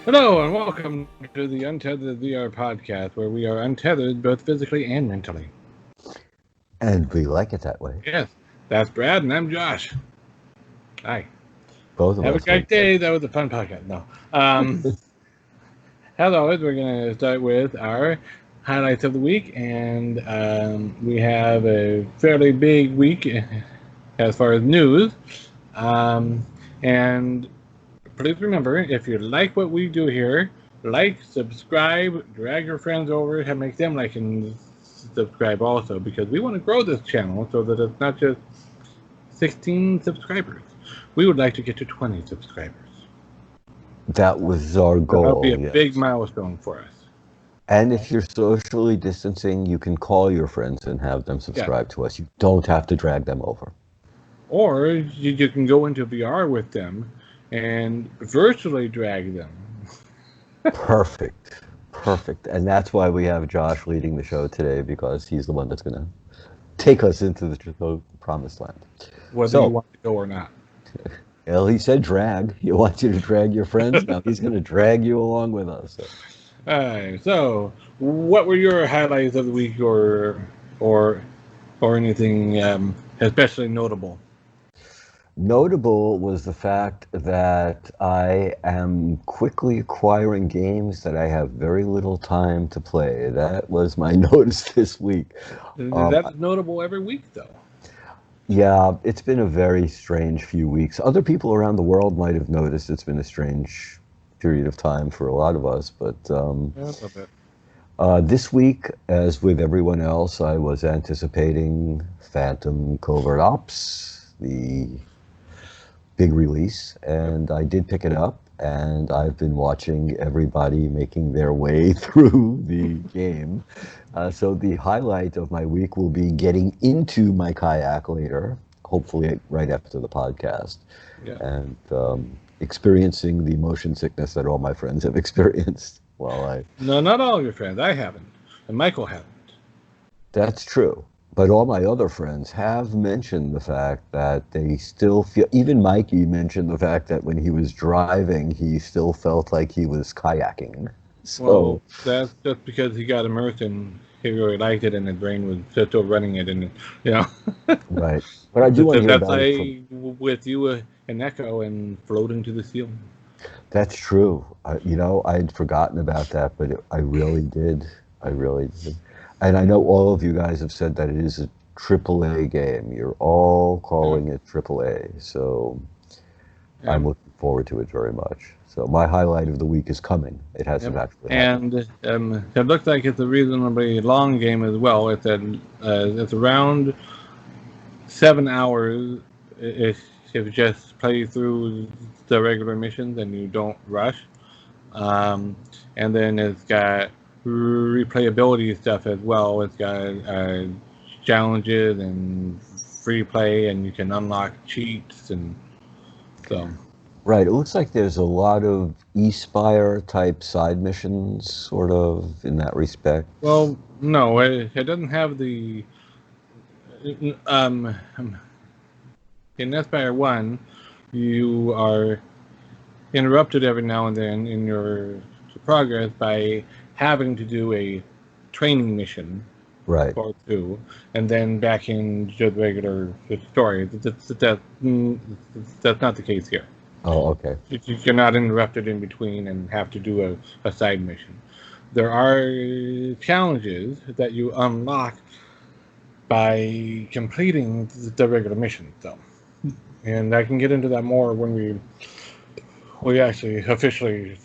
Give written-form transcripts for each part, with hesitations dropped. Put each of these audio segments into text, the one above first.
Hello and welcome to the Untethered VR podcast, where we are untethered both physically and mentally. And we like it that way. Yes, that's Brad and I'm Josh. Hi. Both of Have a us. great day. That was a fun podcast. No. As always, we're going to start with our highlights of the week, and we have a fairly big week as far as news. And please remember, if you like what we do here, like, subscribe, drag your friends over, and make them like and subscribe also, because we want to grow this channel so that it's not just 16 subscribers. We would like to get to 20 subscribers. That was our goal. That'll be a big milestone for us. And if you're socially distancing, you can call your friends and have them subscribe to us. You don't have to drag them over. Or you can go into VR with them and virtually drag them. Perfect. And that's why we have Josh leading the show today, because he's the one that's going to take us into the promised land. Whether you want to go or not. Well, he said drag. He wants you to drag your friends. Now he's going to drag you along with us. All right. So, what were your highlights of the week, or anything especially notable? Notable was the fact that I am quickly acquiring games that I have very little time to play. That was my notice this week. That's notable every week, though. Yeah, it's been a very strange few weeks. Other people around the world might have noticed it's been a strange period of time for a lot of us, but this week, as with everyone else, I was anticipating Phantom Covert Ops, the big release, and I did pick it up, and I've been watching everybody making their way through the game. So the highlight of my week will be getting into my kayak later, hopefully right after the podcast, and experiencing the motion sickness that all my friends have experienced while I... No, not all of your friends. I haven't, and Michael hasn't. That's true. But all my other friends have mentioned the fact that they still feel, even Mikey mentioned the fact that when he was driving, he still felt like he was kayaking. So, well, that's just because he got immersed and he really liked it, and his brain was still running it, and Right. But I do want to hear about it with you and Echo and floating to the ceiling. That's true. I'd forgotten about that, but I really did. And I know all of you guys have said that it is a AAA game. You're all calling it AAA, so I'm looking forward to it very much. So my highlight of the week is coming. It hasn't actually happened. And it looks like it's a reasonably long game as well. It's around 7 hours if you just play through the regular missions and you don't rush. And then it's got replayability stuff as well. It's got challenges and free play, and you can unlock cheats, and so. Right. It looks like there's a lot of E-Spire type side missions, sort of, in that respect. Well, no, it doesn't have the. In Aspire 1, you are interrupted every now and then in your progress by having to do a training mission, right, or two, and then back in just regular story. That's not the case here. Oh, okay. You're not interrupted in between and have to do a side mission. There are challenges that you unlock by completing the regular mission, though. And I can get into that more when we actually officially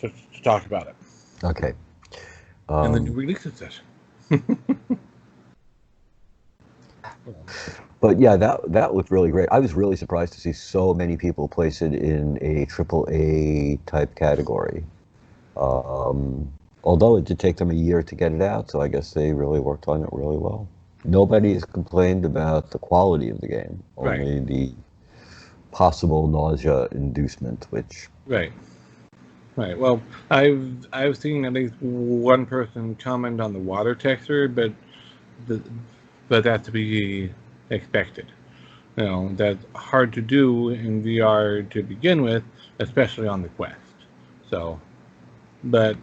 talk about it. Okay. And the new release session. But yeah, that looked really great. I was really surprised to see so many people place it in a AAA type category. Although it did take them a year to get it out, so I guess they really worked on it really well. Nobody has complained about the quality of the game, only the possible nausea inducement, which... Right. Well, I've seen at least one person comment on the water texture, but that's to be expected. That's hard to do in VR to begin with, especially on the Quest. So But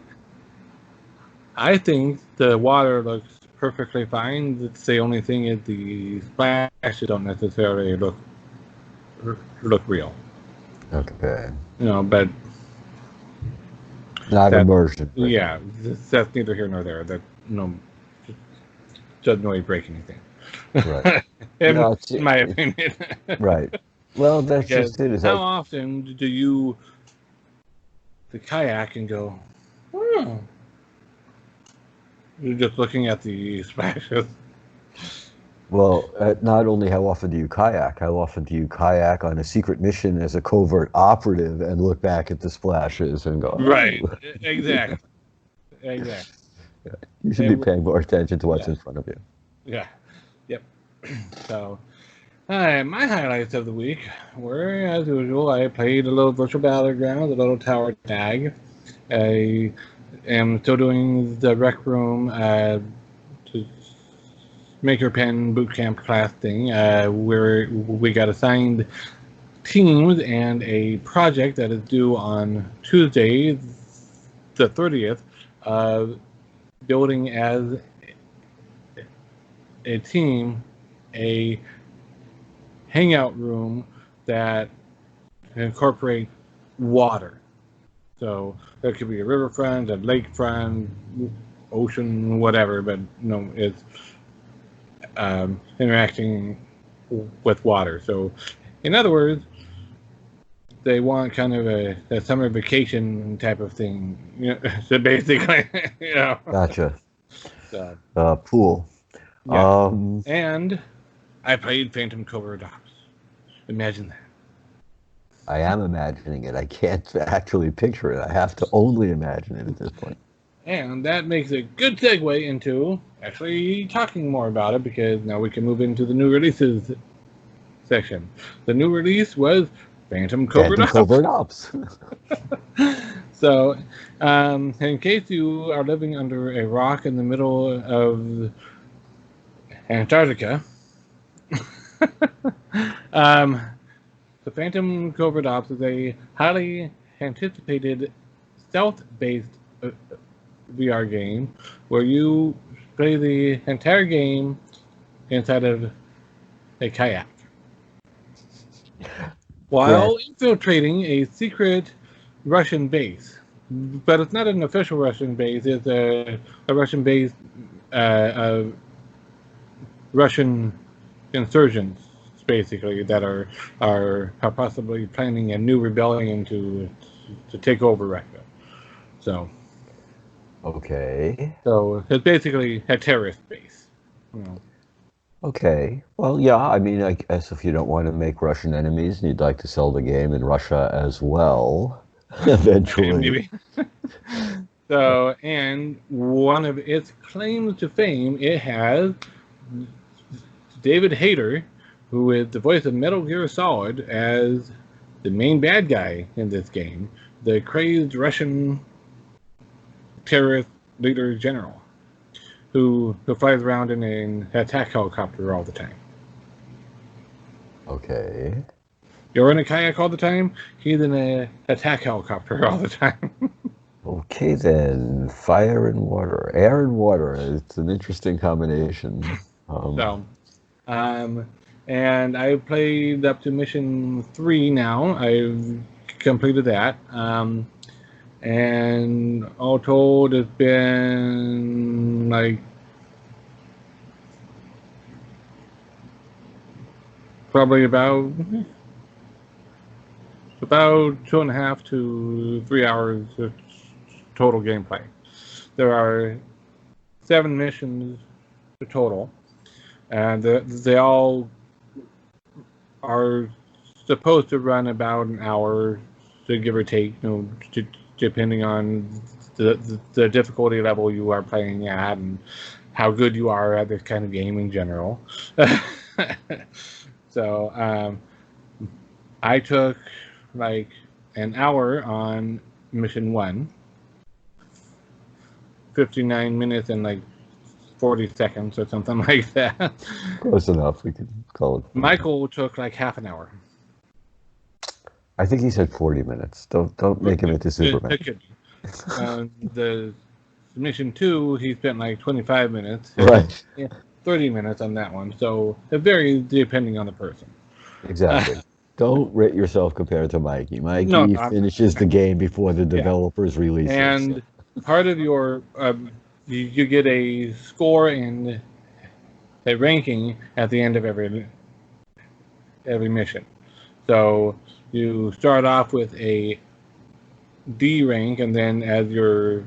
I think the water looks perfectly fine. It's the only thing is the splashes don't necessarily look real. Okay. But Not immersion. Yeah, that's neither here nor there. That doesn't really break anything. Right. in my opinion. Right. Well, that's because just it. How often do you the kayak and go, oh, you're just looking at the splashes? Well, not only how often do you kayak, how often do you kayak on a secret mission as a covert operative and look back at the splashes and go, oh. Right, exactly. Exactly. Yeah. You should be paying more attention to what's in front of you. Yeah, yep. So, my highlights of the week were, as usual, I played a little virtual battleground, a little tower tag. I am still doing the rec room to Maker Pen bootcamp class thing, where we got assigned teams and a project that is due on Tuesday, the 30th, building as a team a hangout room that incorporate water. So there could be a riverfront, a lakefront, ocean, whatever, but it's interacting with water. So, in other words, they want kind of a summer vacation type of thing. So basically, Gotcha. So, pool. Yeah. And I played Phantom Covert Ops. Imagine that. I am imagining it. I can't actually picture it. I have to only imagine it at this point. And that makes a good segue into actually talking more about it, because now we can move into the new releases section. The new release was Phantom Covert Ops. So, in case you are living under a rock in the middle of Antarctica, the Phantom Covert Ops is a highly anticipated stealth-based VR game where you play the entire game inside of a kayak while infiltrating a secret Russian base. But it's not an official Russian base. It's a Russian base of Russian insurgents, basically, that are possibly planning a new rebellion to take over Russia. So. Okay. So it's basically a terrorist base. Okay. Well, yeah. I mean, I guess if you don't want to make Russian enemies and you'd like to sell the game in Russia as well, eventually. Maybe. So, and one of its claims to fame, it has David Hayter, who is the voice of Metal Gear Solid, as the main bad guy in this game, the crazed Russian terrorist leader general who flies around in an attack helicopter all the time. Okay. You're in a kayak all the time, he's in an attack helicopter all the time. Okay then, fire and water, air and water. It's an interesting combination. And I played up to mission 3 now. I've completed that. And all told, it's been like probably about 2.5 to 3 hours of total gameplay. There are 7 missions total, and they all are supposed to run about an hour, to give or take, depending on the difficulty level you are playing at and how good you are at this kind of game in general. So I took like an hour on mission 1, 59 minutes and like 40 seconds or something like that. Close enough, we could call it. Mikael took like half an hour. I think he said 40 minutes. Don't make him into Superman. It could be. The mission 2, he spent like 25 minutes. Right. 30 minutes on that one. So it varies depending on the person. Exactly. Don't rate yourself compared to Mikey. No, Mikey finishes the game before the developers release it. So. And part of your, you get a score and a ranking at the end of every mission. So you start off with a D rank, and then as your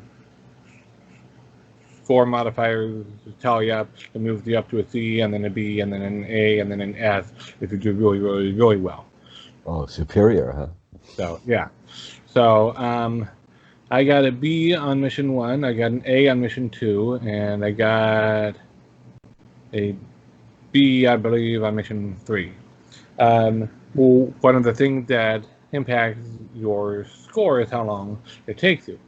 score modifiers tally up, it moves you up to a C, and then a B, and then an A, and then an S if you do really, really, really well. Oh, superior, huh? So yeah. So I got a B on mission 1, I got an A on mission 2, and I got a B, I believe, on mission 3. Well, one of the things that impacts your score is how long it takes you.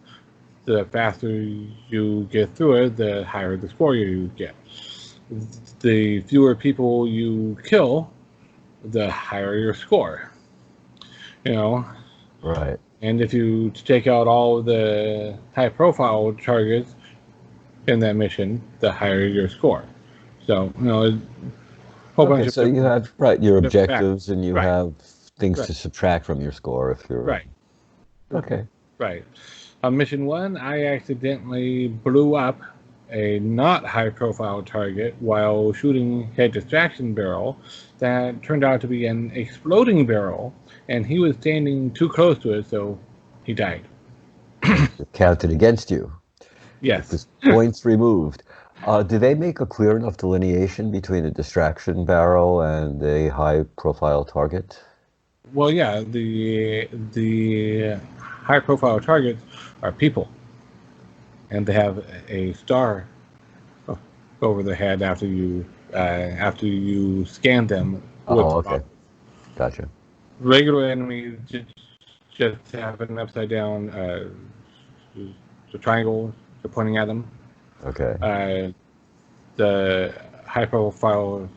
The faster you get through it, the higher the score you get. The fewer people you kill, the higher your score. You know? Right. And if you take out all the high-profile targets in that mission, the higher your score. So, you know, Okay, so you have your objectives, and you right. have things to subtract from your score if you're right. Okay. Right. On mission 1, I accidentally blew up a not high-profile target while shooting a distraction barrel that turned out to be an exploding barrel, and he was standing too close to it, so he died. It counted against you. Yes. It was points removed. Do they make a clear enough delineation between a distraction barrel and a high-profile target? Well, yeah, the high-profile targets are people, and they have a star over their head after you scan them. Oh, okay. Gotcha. Regular enemies just have an upside down the triangle you're pointing at them. Okay. The high-profile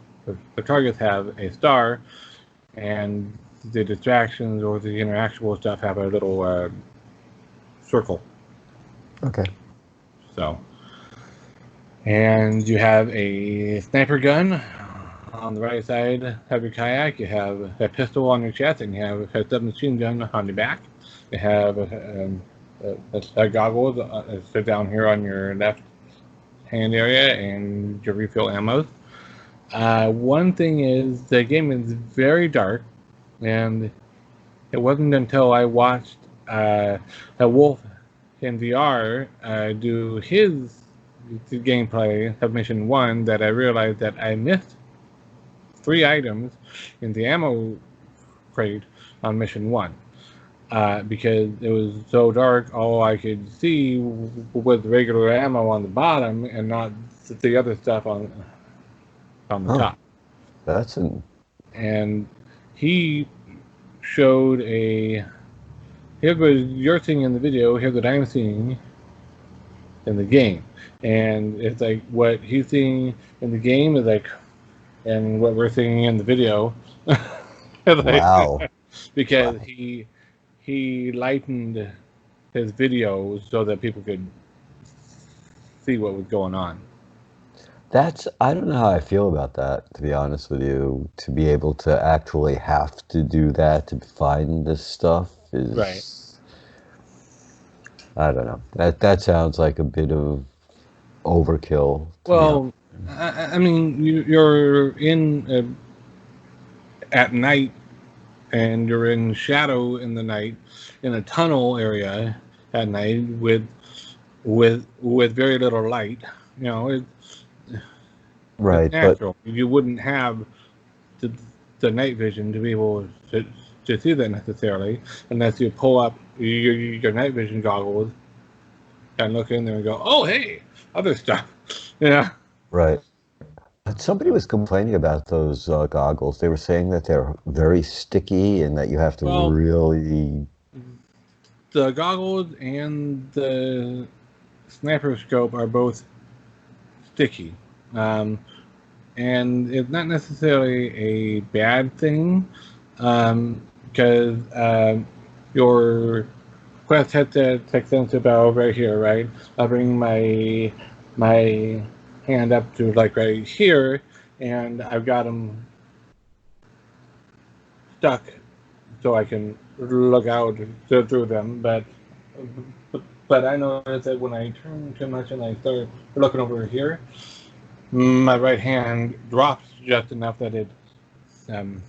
the targets have a star, and the distractions or the interactual stuff have a little circle. Okay. So, and you have a sniper gun on the right side of your kayak. You have a pistol on your chest, and you have a submachine gun on your back. You have a goggles sit down here on your left hand area, and your refill ammo. One thing is the game is very dark, and it wasn't until I watched a Wolf in VR do his gameplay of mission 1 that I realized that I missed 3 items in the ammo crate on mission 1. Because it was so dark, all I could see was regular ammo on the bottom and not the other stuff on the top. That's an... And he showed a... Here goes you're seeing in the video, here's what I'm seeing in the game. And it's like what he's seeing in the game is like, and what we're seeing in the video. Wow. Because he lightened his video so that people could see what was going on. I don't know how I feel about that, to be honest with you. To be able to actually have to do that to find this stuff is... Right. I don't know. That sounds like a bit of overkill. Well, I mean, you're in at night, and you're in shadow in the night, in a tunnel area at night with very little light. You know, it's natural. But you wouldn't have the night vision to be able to see that necessarily, unless you pull up your night vision goggles and look in there and go, "Oh, hey, other stuff." Yeah. Right. Somebody was complaining about those goggles. They were saying that they're very sticky and that you have to really... The goggles and the sniper scope are both sticky. And it's not necessarily a bad thing, because your Quest headset extensive about right here, right? I'll bring my hand up to like right here, and I've got them stuck so I can look out through them. But I noticed that when I turn too much and I start looking over here, my right hand drops just enough that um,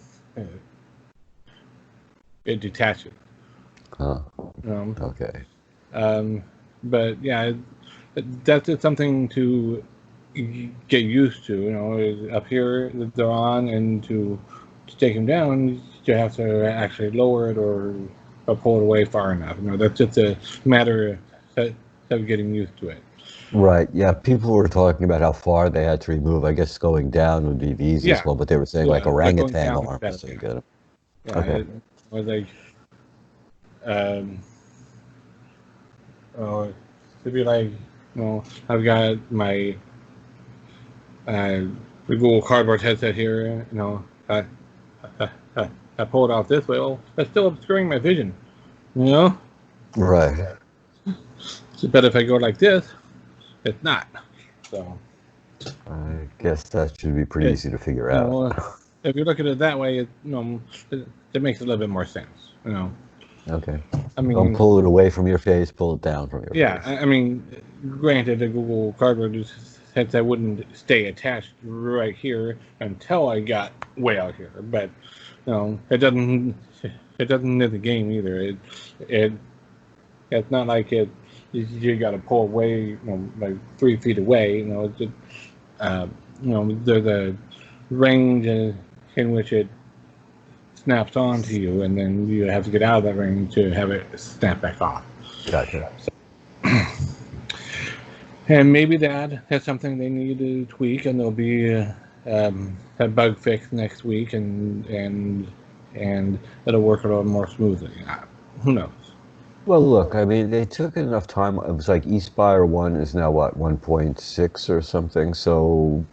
it detaches. Huh. Okay. But yeah, that's just something to get used to. Is up here that they're on, and to take them down, you have to actually lower it or pull it away far enough. That's just a matter of getting used to it. Right. Yeah. People were talking about how far they had to remove. I guess going down would be the easiest Yeah, one, but they were saying like like going orangutan down is arm better. was so good. Yeah, Okay. it was like um, oh, it'd be like I've got my the Google Cardboard headset here. I pull it off this way. Well, that's still obscuring my vision. Right. But if I go like this, it's not. So I guess that should be pretty easy to figure out. If you look at it that way, it makes a little bit more sense. Okay. I mean, don't pull it away from your face, pull it down from your face. I mean, granted, the Google Cardboard headset wouldn't stay attached right here until I got way out here, but it doesn't need the game either. It's not like you got to pull away, like 3 feet away. It's just, there's a range in which it snaps onto you, and then you have to get out of that range to have it snap back off. Gotcha. And maybe that's something they need to tweak, and there'll be a bug fix next week, and it'll work a little more smoothly. Who knows? Well, look, I mean, they took enough time. It was like eSpire 1 is now, what, 1.6 or something? So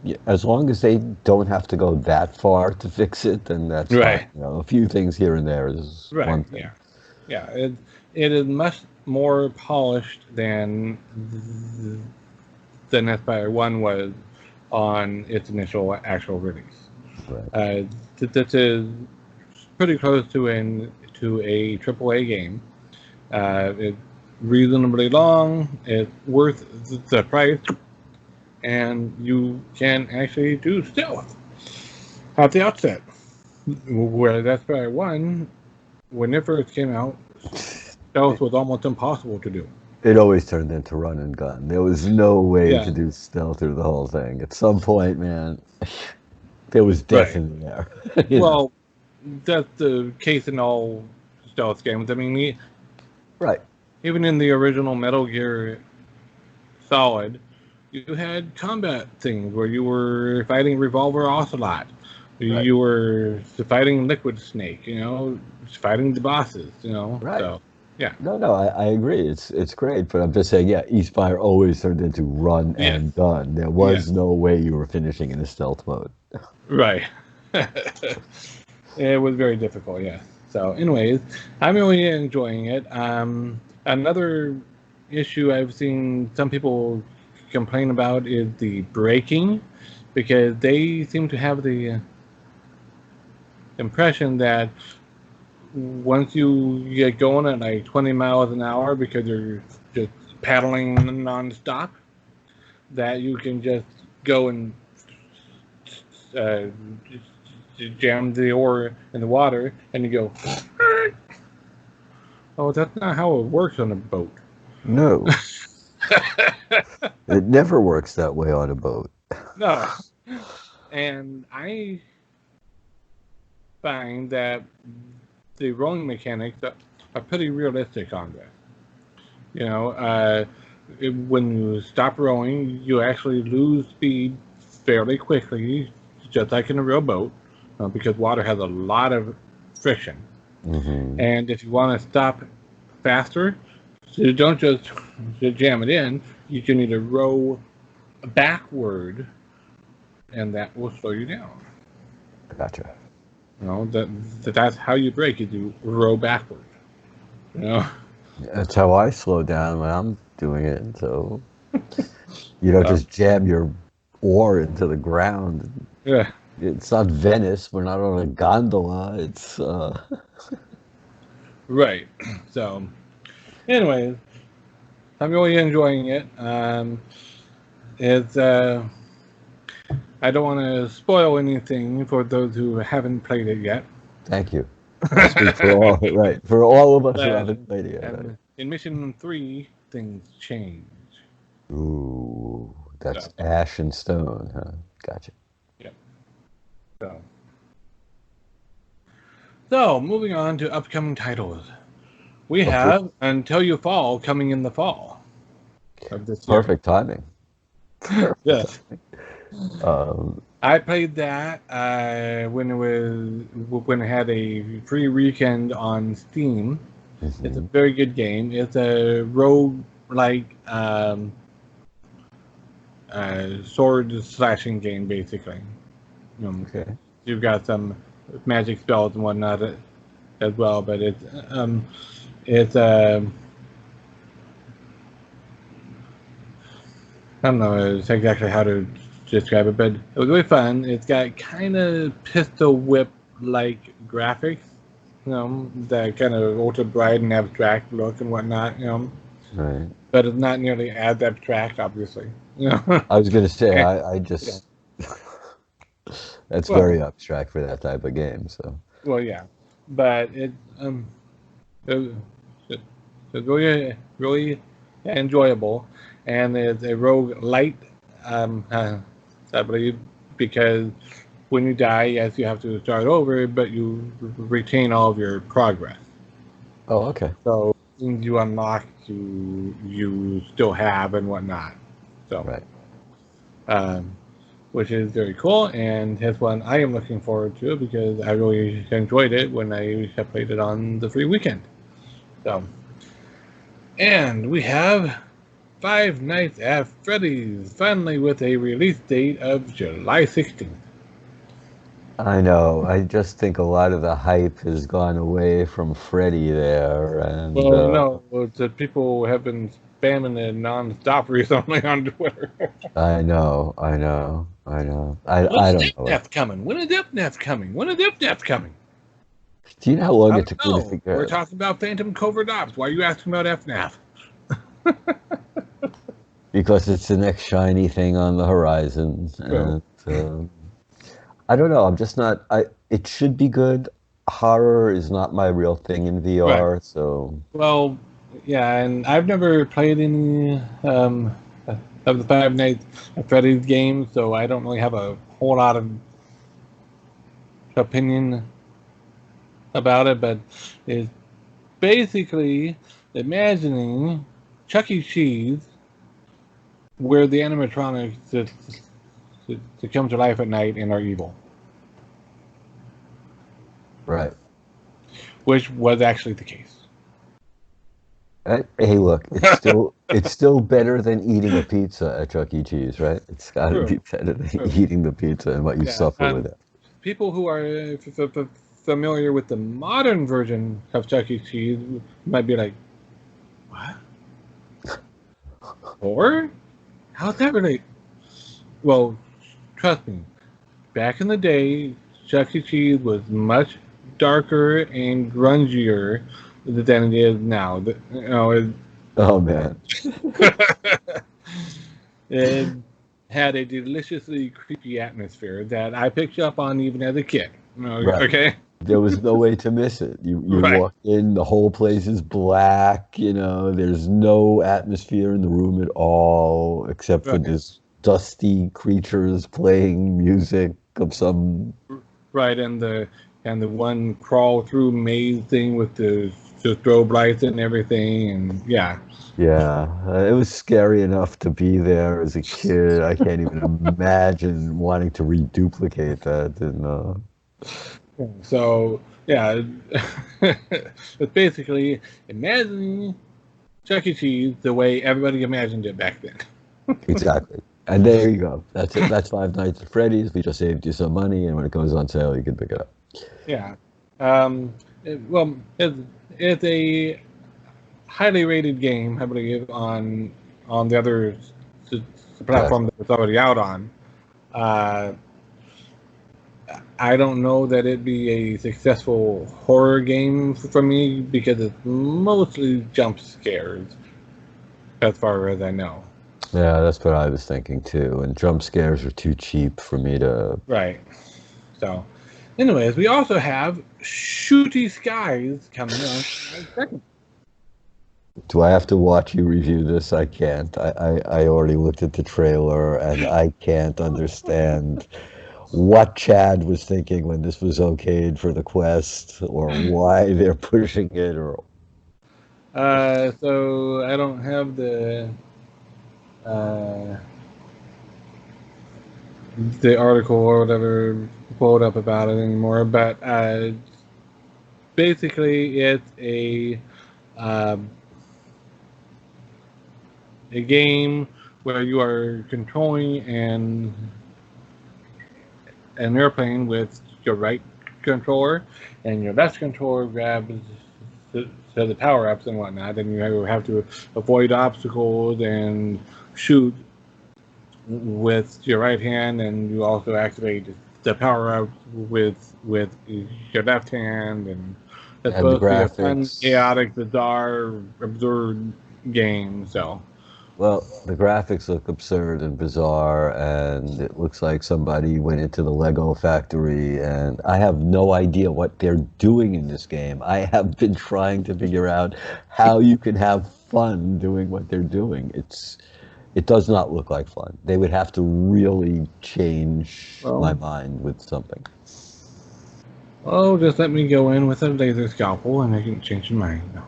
yeah, as long as they don't have to go that far to fix it, then that's right. Fine. A few things here and there is one thing. Yeah. It is much more polished than Aspire 1 was on its initial actual release. Right. This is pretty close to a AAA game. It's reasonably long. It's worth the price, and you can actually do stealth at the outset. Whereas Aspire 1, when it first came out, stealth was almost impossible to do. It always turned into run and gun. There was no way to do stealth through the whole thing. At some point, man, there was death in the air. Well, that's the case in all stealth games. I mean, even in the original Metal Gear Solid, you had combat things where you were fighting Revolver Ocelot. Right. You were fighting Liquid Snake, fighting the bosses, Right. So, yeah. No, I agree. It's great, but I'm just saying, eSpire always turned into run and gun. There was no way you were finishing in a stealth mode. Right. It was very difficult, yes. So, anyways, I'm really enjoying it. Another issue I've seen some people complain about is the braking, because they seem to have the impression that once you get going at like 20 miles an hour because you're just paddling nonstop, that you can just go and jam the oar in the water and you go, oh, that's not how it works on a boat. No. It never works that way on a boat. No. And I find that the rowing mechanics are pretty realistic on that. When you stop rowing, you actually lose speed fairly quickly, just like in a real boat, because water has a lot of friction. Mm-hmm. And if you want to stop faster, so you don't just jam it in, you can either row backward, and that will slow you down. Gotcha. That's how you brake, is you row backward. You know. That's how I slow down when I'm doing it. So you don't just jam your oar into the ground. Yeah. It's not Venice. We're not on a gondola. It's Right. So, anyways, I'm really enjoying it. It's I don't want to spoil anything for those who haven't played it yet. Thank you. I speak for all, right? For all of us who But haven't played it yet. Right? in Mission 3, things change. Ooh, that's So, ash and stone, huh? Gotcha. yeah. So, moving on to upcoming titles. We have Until You Fall coming in the fall of this year. Perfect timing. Yes. Um, I played that when it had a free weekend on Steam. It's a very good game. It's a rogue-like sword slashing game, basically. okay. You've got some magic spells and whatnot as well, but it's I don't know exactly how to describe it, but it was really fun. It's got kind of pistol whip-like graphics, that kind of ultra bright and abstract look and whatnot, Right. But it's not nearly as abstract, obviously. I was going to say, I just, that's very abstract for that type of game, so. Well, yeah, but it's really, really enjoyable, and it's a rogue light, I believe, because when you die, yes, you have to start over, but you retain all of your progress. Oh, okay. So things you unlock, you still have and whatnot. So, right. Which is very cool, and that's one I am looking forward to because I really enjoyed it when I played it on the free weekend. So, and we have Five Nights at Freddy's, finally with a release date of July 16th. I know. I just think a lot of the hype has gone away from Freddy there, and Well, no, it's that people have been spamming it non-stop recently on Twitter. I know. I don't know. FNAF coming? When is FNAF coming? When is FNAF coming? Do you know how long I it took me to figure We're out? talking about Phantom Covert Ops. Why are you asking about FNAF? Because it's the next shiny thing on the horizon. And, I don't know. I'm just not. It should be good. Horror is not my real thing in VR, Right. so. Well, yeah, and I've never played any of the Five Nights at Freddy's games, so I don't really have a whole lot of opinion about it. But it's basically imagining Chuck E. Cheese, where the animatronics to come to life at night and are evil. Right. Which was actually the case. Hey, look, it's still better than eating a pizza at Chuck E. Cheese, right? It's got to be better than eating the pizza and what you suffer with it. People who are familiar with the modern version of Chuck E. Cheese might be like, "What? Or how's that relate?" Well, trust me. Back in the day, Chuck E. Cheese was much darker and grungier than it is now. Oh man. It had a deliciously creepy atmosphere that I picked up on even as a kid. Right. Okay? There was no way to miss it. You walk in, the whole place is black, there's no atmosphere in the room at all, except for this dusty creatures playing music of some. Right, and the one crawl through maze thing with the strobe lights and everything, and yeah. Yeah, it was scary enough to be there as a kid. I can't even imagine wanting to reduplicate that. And So yeah, it's basically imagining Chuck E. Cheese the way everybody imagined it back then. Exactly. And there you go. That's it. That's Five Nights at Freddy's. We just saved you some money, and when it goes on sale, you can pick it up. Yeah. It's a highly rated game, I believe, on the other platform Yes. that it's already out on. Uh, I don't know that it'd be a successful horror game for me because it's mostly jump scares, as far as I know. Yeah, that's what I was thinking too. And jump scares are too cheap for me to. Right. So, anyways, we also have Shooty Skies coming on July 2nd. Do I have to watch you review this? I can't. I already looked at the trailer and I can't understand what Chad was thinking when this was okayed for the Quest or why they're pushing it or. So I don't have uh, the article or whatever pulled up about it anymore, but basically it's um, a game where you are controlling an airplane with your right controller, and your left controller grabs the power ups and whatnot, and you have to avoid obstacles and shoot with your right hand, and you also activate the power up with your left hand, and it's And the supposed to be a fun, graphics. chaotic, bizarre, absurd game. So, Well, the graphics look absurd and bizarre, and it looks like somebody went into the Lego factory, and I have no idea what they're doing in this game. I have been trying to figure out how you can have fun doing what they're doing. It does not look like fun. They would have to really change my well, mind with something. just let me go in with a laser scalpel, and I can change your mind. No.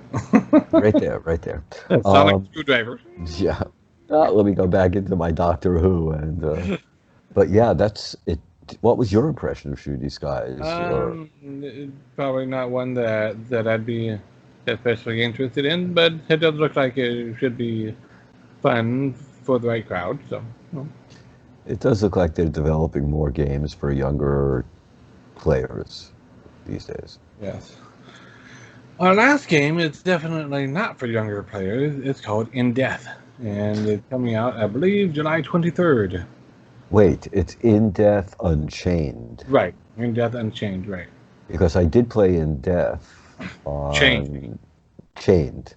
Right there, right there. Sonic Um, screwdriver. yeah. Let me go back into my Doctor Who but yeah, that's it. What was your impression of Shooty Skies? Or Probably not one that I'd be especially interested in, but it does look like it should be fun for the right crowd. So, well, it does look like they're developing more games for younger players these days. yes. Our last game is definitely not for younger players. It's called In Death, and it's coming out, I believe, July 23rd. Wait, it's In Death Unchained. Right, In Death Unchained. Right, Because I did play In Death Chained. on Chained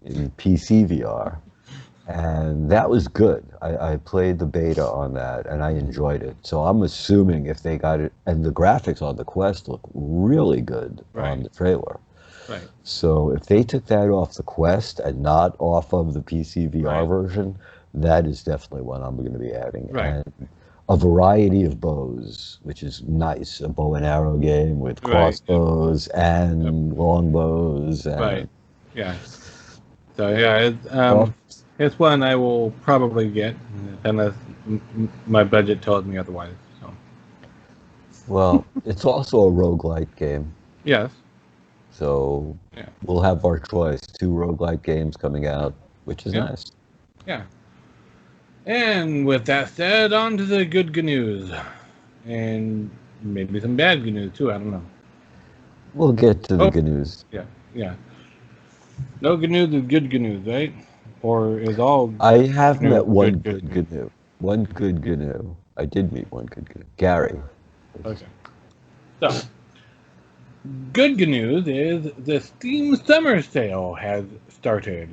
in PC VR. And that was good. I played the beta on that and I enjoyed it. So I'm assuming if they got it, and the graphics on the Quest look really good on Right, the trailer. right, So if they took that off the Quest and not off of the PC VR right, version, that is definitely one I'm going to be adding. right, And a variety of bows, which is nice. A bow and arrow game with right. Yep, crossbows yep, and longbows right. and Yeah. So yeah, well, it's one I will probably get unless my budget tells me otherwise. So it's also a roguelike game. yes, So yeah, we'll have our choice. Two roguelike games coming out, which is yeah, nice. yeah. And with that said, on to the good news, and maybe some bad news too. I don't know. We'll get to the Oh, good news. yeah, yeah. No good news is good news, right? Or is all I have news met one good good news? GNU. One good GNU. I did meet one good GNU. Gary. Okay. So, good news is the Steam Summer Sale has started.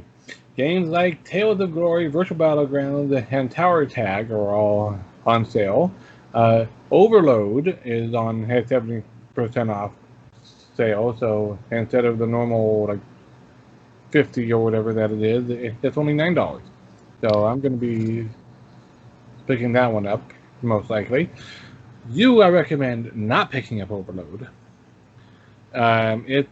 Games like Tales of Glory, Virtual Battlegrounds, and Tower Tag are all on sale. Overload is on has 70% off sale, so instead of the normal like 50 or whatever that it is, it's only $9. So I'm going to be picking that one up most likely. I recommend not picking up Overload. It's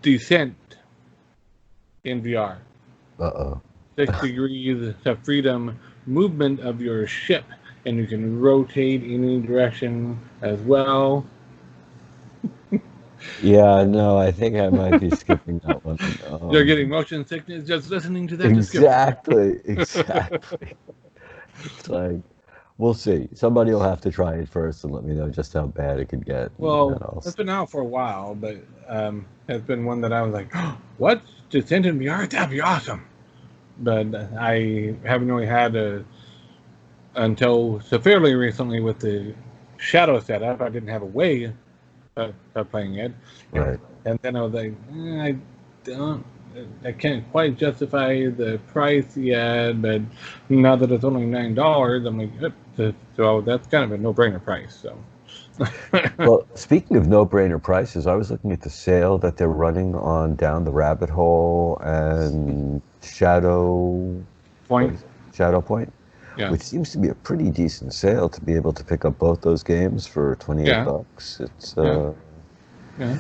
Descent in VR. Uh-oh. 6 degrees of freedom movement of your ship, and you can rotate in any direction as well. Yeah, no, I think I might be skipping that one. You're getting motion sickness just listening to that description. Exactly, exactly. It's like, We'll see. Somebody will have to try it first and let me know just how bad it could get. Well, it's been out for a while, but it's been one that I was like, oh, what? Dissented VR? That'd be awesome. But I haven't really had until severely recently with the Shadow setup. I didn't have a way of playing it. Right. And then I was like, I can't quite justify the price yet, but now that it's only $9, I'm like, so that's kind of a no-brainer price. So, well, speaking of no-brainer prices, I was looking at the sale that they're running on Down the Rabbit Hole and Shadow Point, yeah. which seems to be a pretty decent sale to be able to pick up both those games for $28. It's yeah.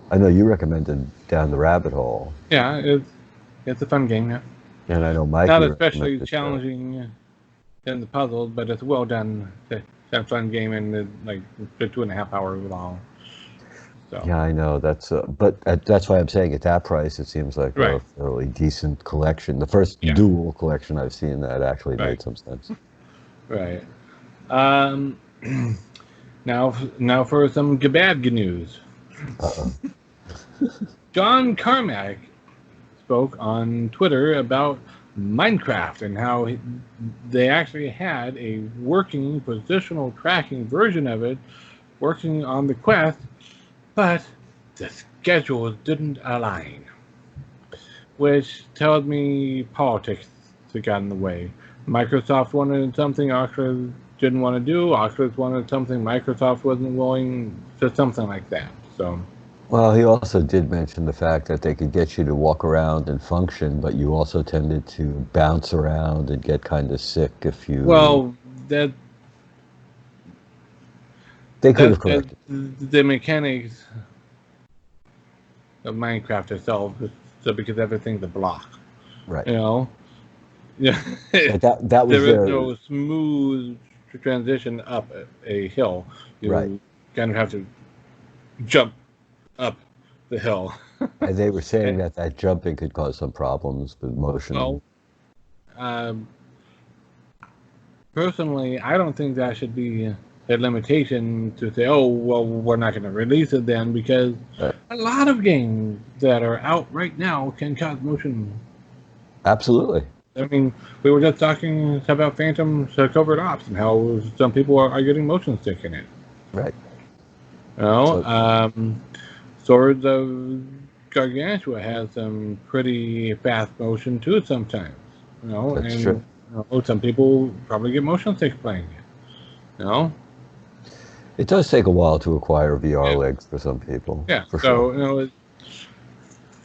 I know you recommended Down the Rabbit Hole. Yeah, it's a fun game. Yeah. And I know Mike. Not especially challenging in the puzzles, but it's well done. It's a fun game and it's like 2.5 hours long. So. Yeah, I know that's. But that's why I'm saying at that price, it seems like a fairly decent collection. The first dual collection I've seen that actually made some sense. Right. Now for some bad news. John Carmack spoke on Twitter about Minecraft and how they actually had a working positional tracking version of it working on the Quest, but the schedules didn't align, which tells me politics got in the way. Microsoft wanted something Oculus didn't want to do. Oculus wanted something Microsoft wasn't willing to, something like that. So. Well, he also did mention the fact that they could get you to walk around and function, but you also tended to bounce around and get kind of sick if you... Well, they could have corrected. The mechanics of Minecraft itself, so because everything's a block. Right. You know? Yeah. That was there is no smooth transition up a hill. You kind of have to jump up the hill. And they were saying that jumping could cause some problems with motion. Well, personally, I don't think that should be a limitation to say, oh, well, we're not going to release it then, because a lot of games that are out right now can cause motion. Absolutely. I mean, we were just talking about Phantom Covert Ops and how some people are getting motion sick in it. Right. You know, Swords of Gargantua has some pretty fast motion too sometimes. You know, that's true. You know, some people probably get motion sick playing it. You know, it does take a while to acquire VR legs for some people. Yeah. For so sure.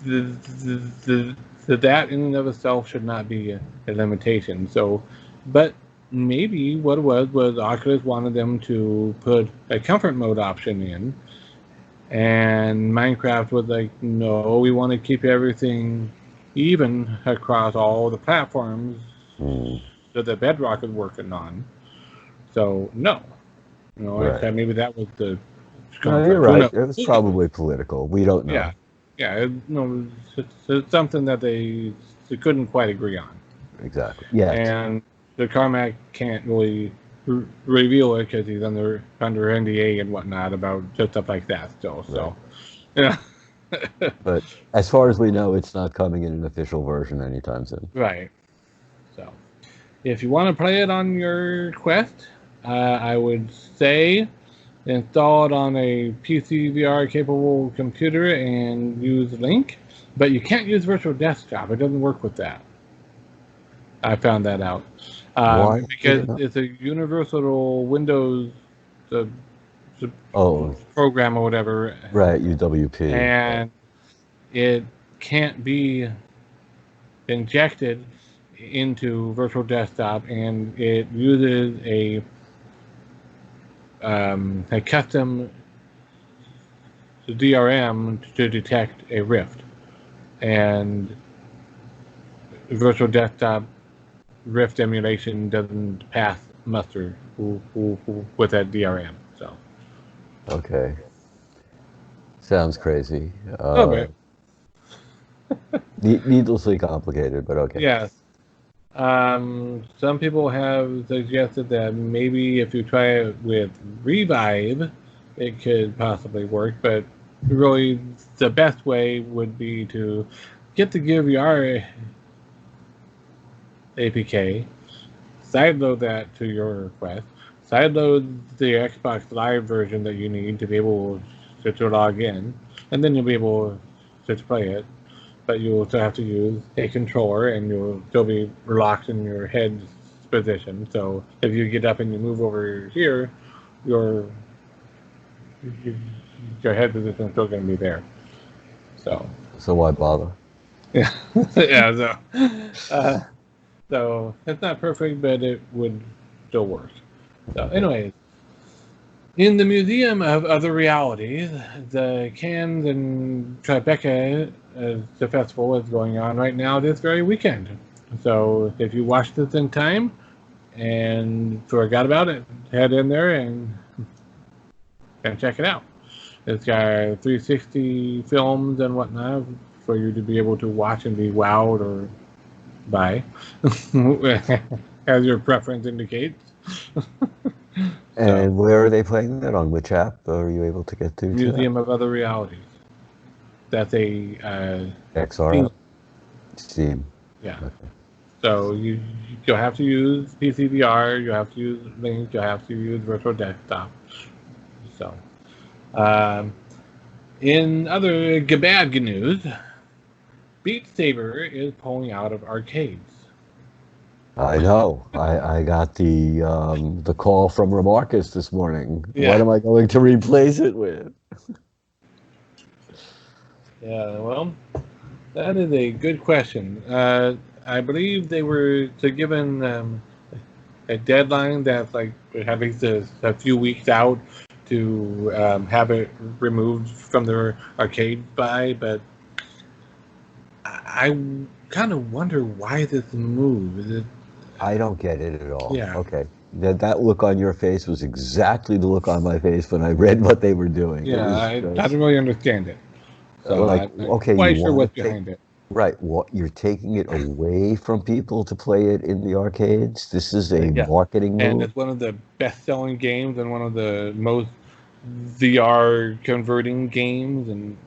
You know, that in and of itself should not be a limitation. So, but maybe what it was Oculus wanted them to put a comfort mode option in. And Minecraft was like, no, we want to keep everything even across all the platforms that the Bedrock is working on. So, no. You know, maybe that was the... No, you're right. It was probably political. We don't know. Yeah. Yeah, it's something that they couldn't quite agree on. Exactly. Yeah. And the Carmack can't really reveal it because he's under NDA and whatnot about just stuff like that still. So, yeah. But as far as we know, it's not coming in an official version anytime soon. Right. So, if you want to play it on your Quest, I would say install it on a PC VR capable computer and use Link, but you can't use Virtual Desktop. It doesn't work with that. I found that out. Why? Because it's a universal Windows program or whatever. Right, UWP. And it can't be injected into Virtual Desktop, and it uses a custom DRM to detect a rift, and Virtual Desktop Rift emulation doesn't pass muster with that DRM. So, okay, sounds crazy. Okay. Needlessly complicated, but okay. Yes. Some people have suggested that maybe if you try it with Revive, it could possibly work, but really the best way would be to get the Gear VR APK, sideload that to your Quest, sideload the Xbox Live version that you need to be able to log in, and then you'll be able to play it. But you'll still have to use a controller, and you'll still be locked in your head position. So if you get up and you move over here, your your head position is still going to be there. So why bother? Yeah, yeah. So it's not perfect, but it would still work. So, anyways, in the Museum of Other Realities, the Cannes and Tribeca, the festival is going on right now this very weekend. So if you watched this in time and forgot about it, head in there and check it out. It's got 360 films and whatnot for you to be able to watch and be wowed or by, as your preference indicates. And where are they playing that? On which app are you able to get to? Museum of Other Realities. That's a XR? Steam. Yeah. Okay. So you'll have to use PCVR, you'll have to use Link, you'll have to use Virtual Desktop. So, in other bad news, Beat Saber is pulling out of arcades. I know. I got the call from Remarcus this morning. Yeah. What am I going to replace it with? Yeah, well, that is a good question. I believe they were given a deadline that's like at least a few weeks out to have it removed from their arcade buy, but I kind of wonder why this move. Is it? I don't get it at all. Yeah. Okay. That look on your face was exactly the look on my face when I read what they were doing. Yeah, I didn't really understand it. So like, okay, quite sure what's behind it. Right. What, you're taking it away from people to play it in the arcades? This is a marketing move. And it's one of the best-selling games and one of the most VR converting games. And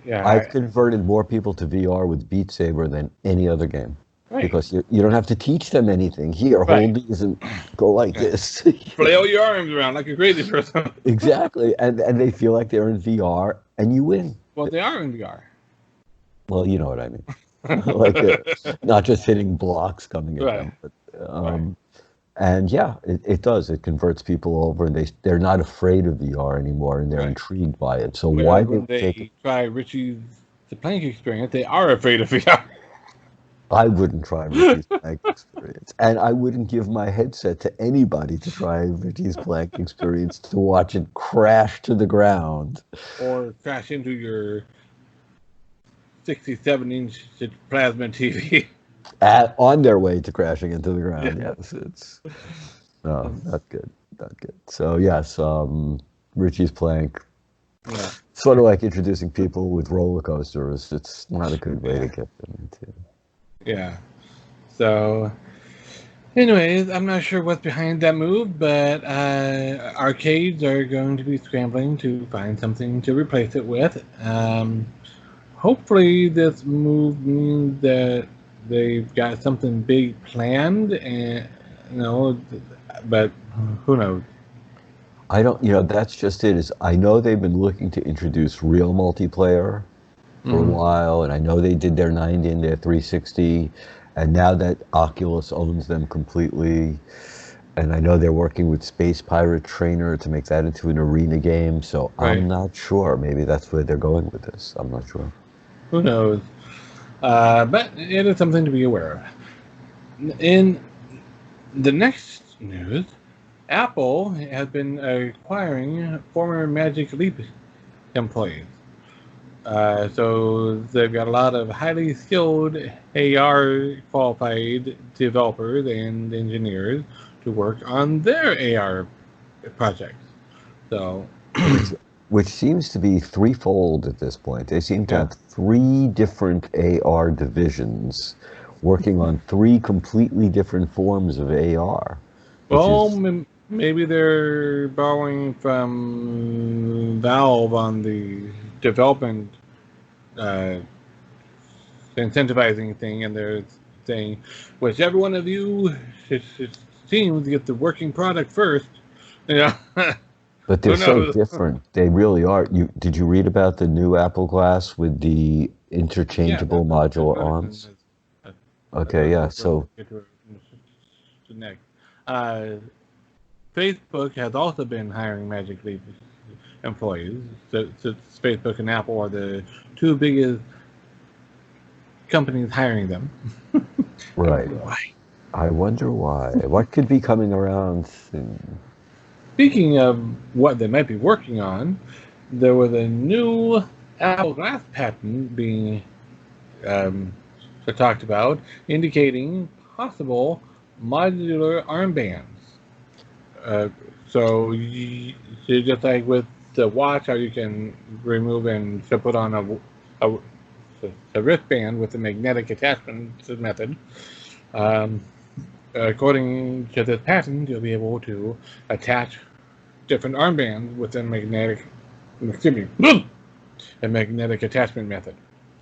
yeah, I've converted more people to VR with Beat Saber than any other game. Right. Because you don't have to teach them anything. Here, hold these and go like this. Flail your arms around like a crazy person. Exactly. And they feel like they're in VR, and you win. Well, they are in VR. Well, you know what I mean. Like not just hitting blocks coming at them. But, and yeah, it does. It converts people over, and they're not afraid of VR anymore, and they're intrigued by it. So why when they try Richie's the Plank experience, they are afraid of VR. I wouldn't try Richie's Plank experience, and I wouldn't give my headset to anybody to try Richie's Plank experience to watch it crash to the ground, or crash into your 67-inch plasma TV. On their way to crashing into the ground. Yes, it's not good. Not good. So yes, Richie's Plank. Yeah. Sort of like introducing people with roller coasters. It's not a good way to get them into. Yeah. So, anyways, I'm not sure what's behind that move, but arcades are going to be scrambling to find something to replace it with. Hopefully, this move means that they've got something big planned, and but who knows? I don't. That's just it. I know they've been looking to introduce real multiplayer for a while, and I know they did their 90 and their 360, and now that Oculus owns them completely, and I know they're working with Space Pirate Trainer to make that into an arena game, so I'm not sure. Maybe that's where they're going with this. I'm not sure. Who knows? But it is something to be aware of. In the next news, Apple has been acquiring former Magic Leap employees. So they've got a lot of highly skilled AR qualified developers and engineers to work on their AR projects. So, which seems to be threefold at this point. They seem to have three different AR divisions, working on 3 completely different forms of AR, which Well, is maybe they're borrowing from Valve on the development uh, incentivizing thing, and they're saying, whichever one of you should seem to get the working product first. Yeah, but they're who so knows? different. They really are. Did you read about the new Apple Glass with the Yeah, interchangeable that's modular what it arms? is. That's Okay, yeah. what So we'll get to next. Uh, Facebook has also been hiring Magic Leap employees. So Facebook and Apple are the two biggest companies hiring them. I right. wonder why. I wonder why. What could be coming around soon? Speaking of what they might be working on, there was a new Apple Glass patent being um, talked about, indicating possible modular armbands. Uh, so just like with the watch, how you can remove and to put on a wristband with a magnetic attachment method. Um, According to this patent, you'll be able to attach different armbands with a magnetic attachment method.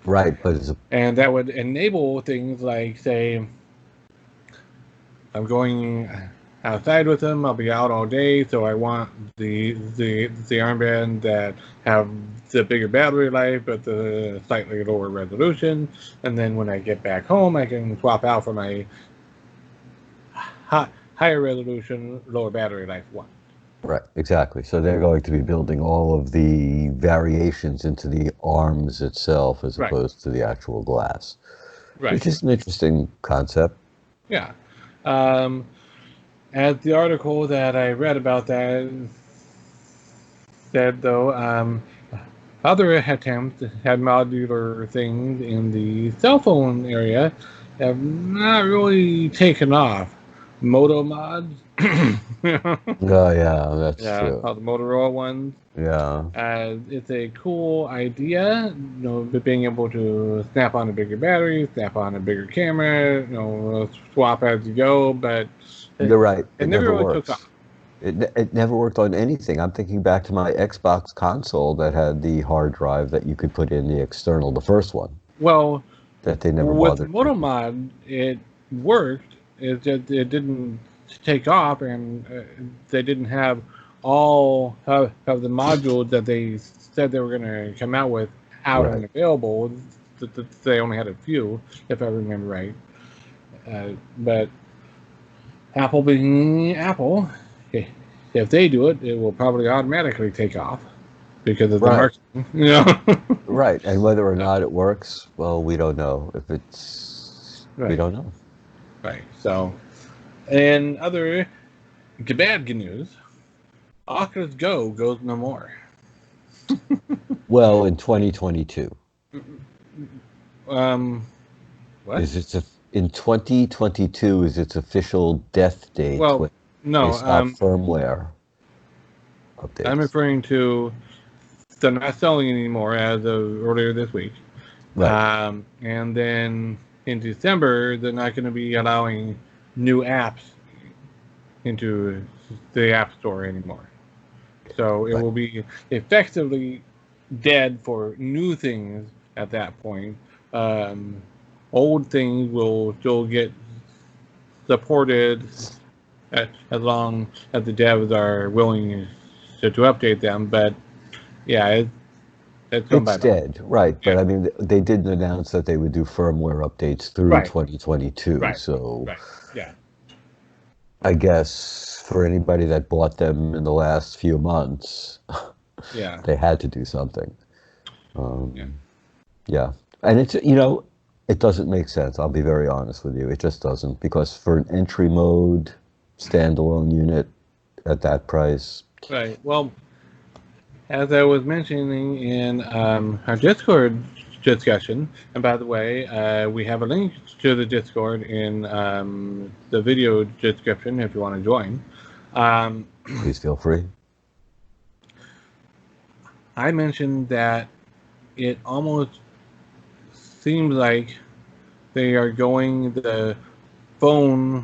Right, but it's And that would enable things like, say, I'm going outside with them. I'll be out all day, so I want the armband that have the bigger battery life but the slightly lower resolution. And then when I get back home, I can swap out for my higher resolution, lower battery life one. right, exactly. So they're going to be building all of the variations into the arms itself as Right. opposed to the actual glass, Right. which is an interesting concept. Yeah. Um, as the article that I read about that said, though, other attempts at modular things in the cell phone area have not really taken off. Moto mods, yeah, Oh, yeah, that's all true. the Motorola ones. Yeah, It's a cool idea, being able to snap on a bigger battery, snap on a bigger camera, swap as you go, but you're right. it It never never really took works. off. It never worked on anything. I'm thinking back to my Xbox console that had the hard drive that you could put in the external, the first one, Well, that they never with bothered making. Motomod, it worked. It just it didn't take off, and they didn't have all of the modules that they said they were going to come out with out Right. and available. They only had a few, if I remember right. But Apple being Apple, if they do it, it will probably automatically take off because of the Right. marketing. Right. And whether or not it works, well, we don't know. If it's, we Right. don't know. Right. So, and other bad news, Oculus Go goes no more. Well, in 2022. Um, what? In 2022 is its official death date Well, when they no. stop firmware I'm updates. referring to they're not selling anymore as of earlier this week. Right. And then in December, they're not going to be allowing new apps into the App Store anymore. So it Right. will be effectively dead for new things at that point. Old things will still get supported as long as the devs are willing to update them. But yeah, it's going It's bye bye. dead, right? But Yeah. I mean, they didn't announce that they would do firmware updates through Right. 2022. Right. So Right. Yeah. I guess for anybody that bought them in the last few months, Yeah. they had to do something. Yeah. Yeah. And it doesn't make sense. I'll be very honest with you. It just doesn't, because for an entry mode standalone unit at that price, Right. Well, as I was mentioning in our Discord discussion, and by the way, we have a link to the Discord in the video description if you want to join. please feel free. I mentioned that it almost seems like they are going the phone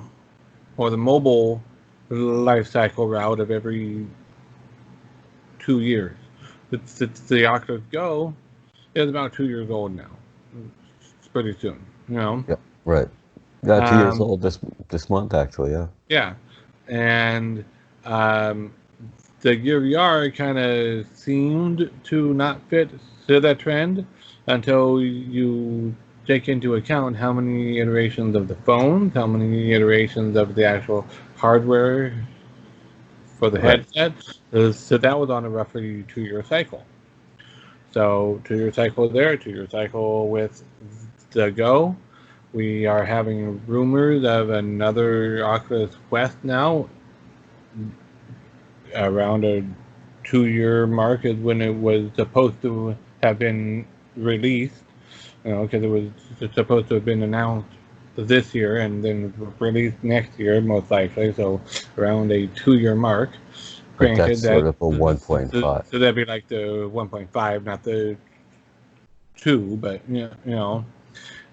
or the mobile life cycle route of every 2 years. The Oculus Go is about 2 years old now. It's pretty soon, you know. Yeah, right. Yeah, 2 years old this month, actually. Yeah. Yeah, and the Gear VR kind of seemed to not fit to that trend until you take into account how many iterations of the phone, how many iterations of the actual hardware for the Right. headset. So that was on a roughly 2-year cycle. So 2-year cycle there, 2-year cycle with the Go. We are having rumors of another Oculus Quest now. Around a 2-year mark is when it was supposed to have been released. You know, because it was supposed to have been announced this year and then released next year, most likely. So around a 2-year mark. But Granted, that's sort of a 1.5. so that'd be like the 1.5, not the 2, but you know.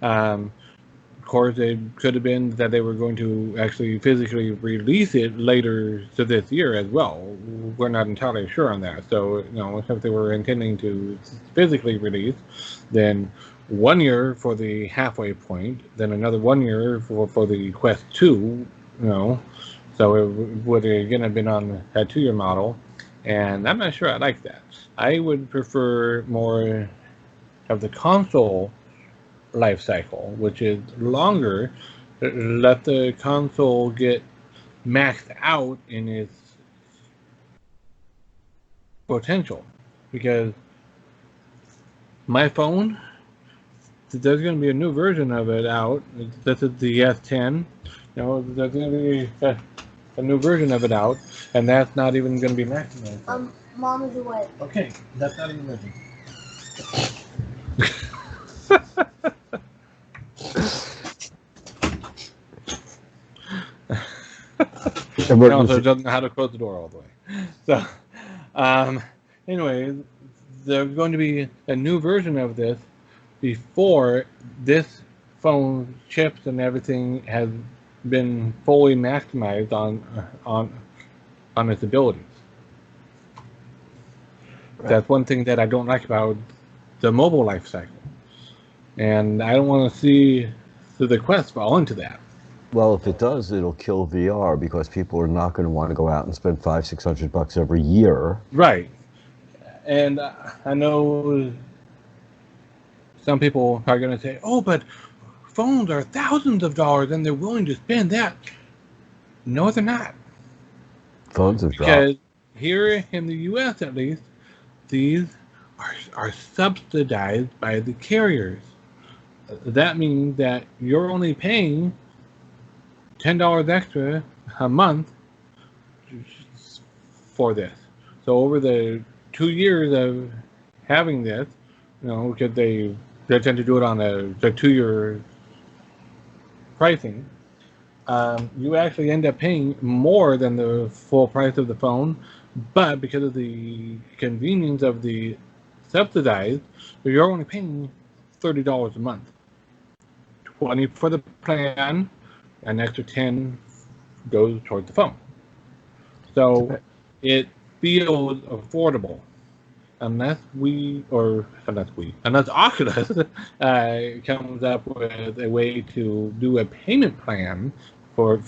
Of course, it could have been that they were going to actually physically release it later to this year as well. We're not entirely sure on that. So, you know, if they were intending to physically release, then 1 year for the halfway point, then another 1 year for the Quest 2, you know. So it would again have been on a 2-year model. And I'm not sure I like that. I would prefer more of the console life cycle, which is longer. Let the console get maxed out in its potential, because my phone, there's going to be a new version of it out. This is the S10. You know, there's going to be a new version of it out, and that's not even going to be maximized. Mom is away. Okay, that's not even working. He also doesn't know how to close the door all the way. So, anyway, there's going to be a new version of this before this phone chips and everything has been fully maximized on its abilities. Right. That's one thing that I don't like about the mobile life cycle, and I don't want to see the Quest fall into that. Well, if it does, it'll kill VR because people are not going to want to go out and spend $500-600 every year. Right. And I know some people are going to say, "Oh, but phones are thousands of dollars, and they're willing to spend that." No, they're not. Phones have dropped. Because here in the U.S., at least, these are subsidized by the carriers. That means that you're only paying $10 extra a month for this. So over the 2 years of having this, you know, because they tend to do it on the 2-year pricing, you actually end up paying more than the full price of the phone, but because of the convenience of the subsidized, you're only paying $30 a month. $20 for the plan, an extra 10 goes towards the phone. So it feels affordable, unless Oculus comes up with a way to do a payment plan for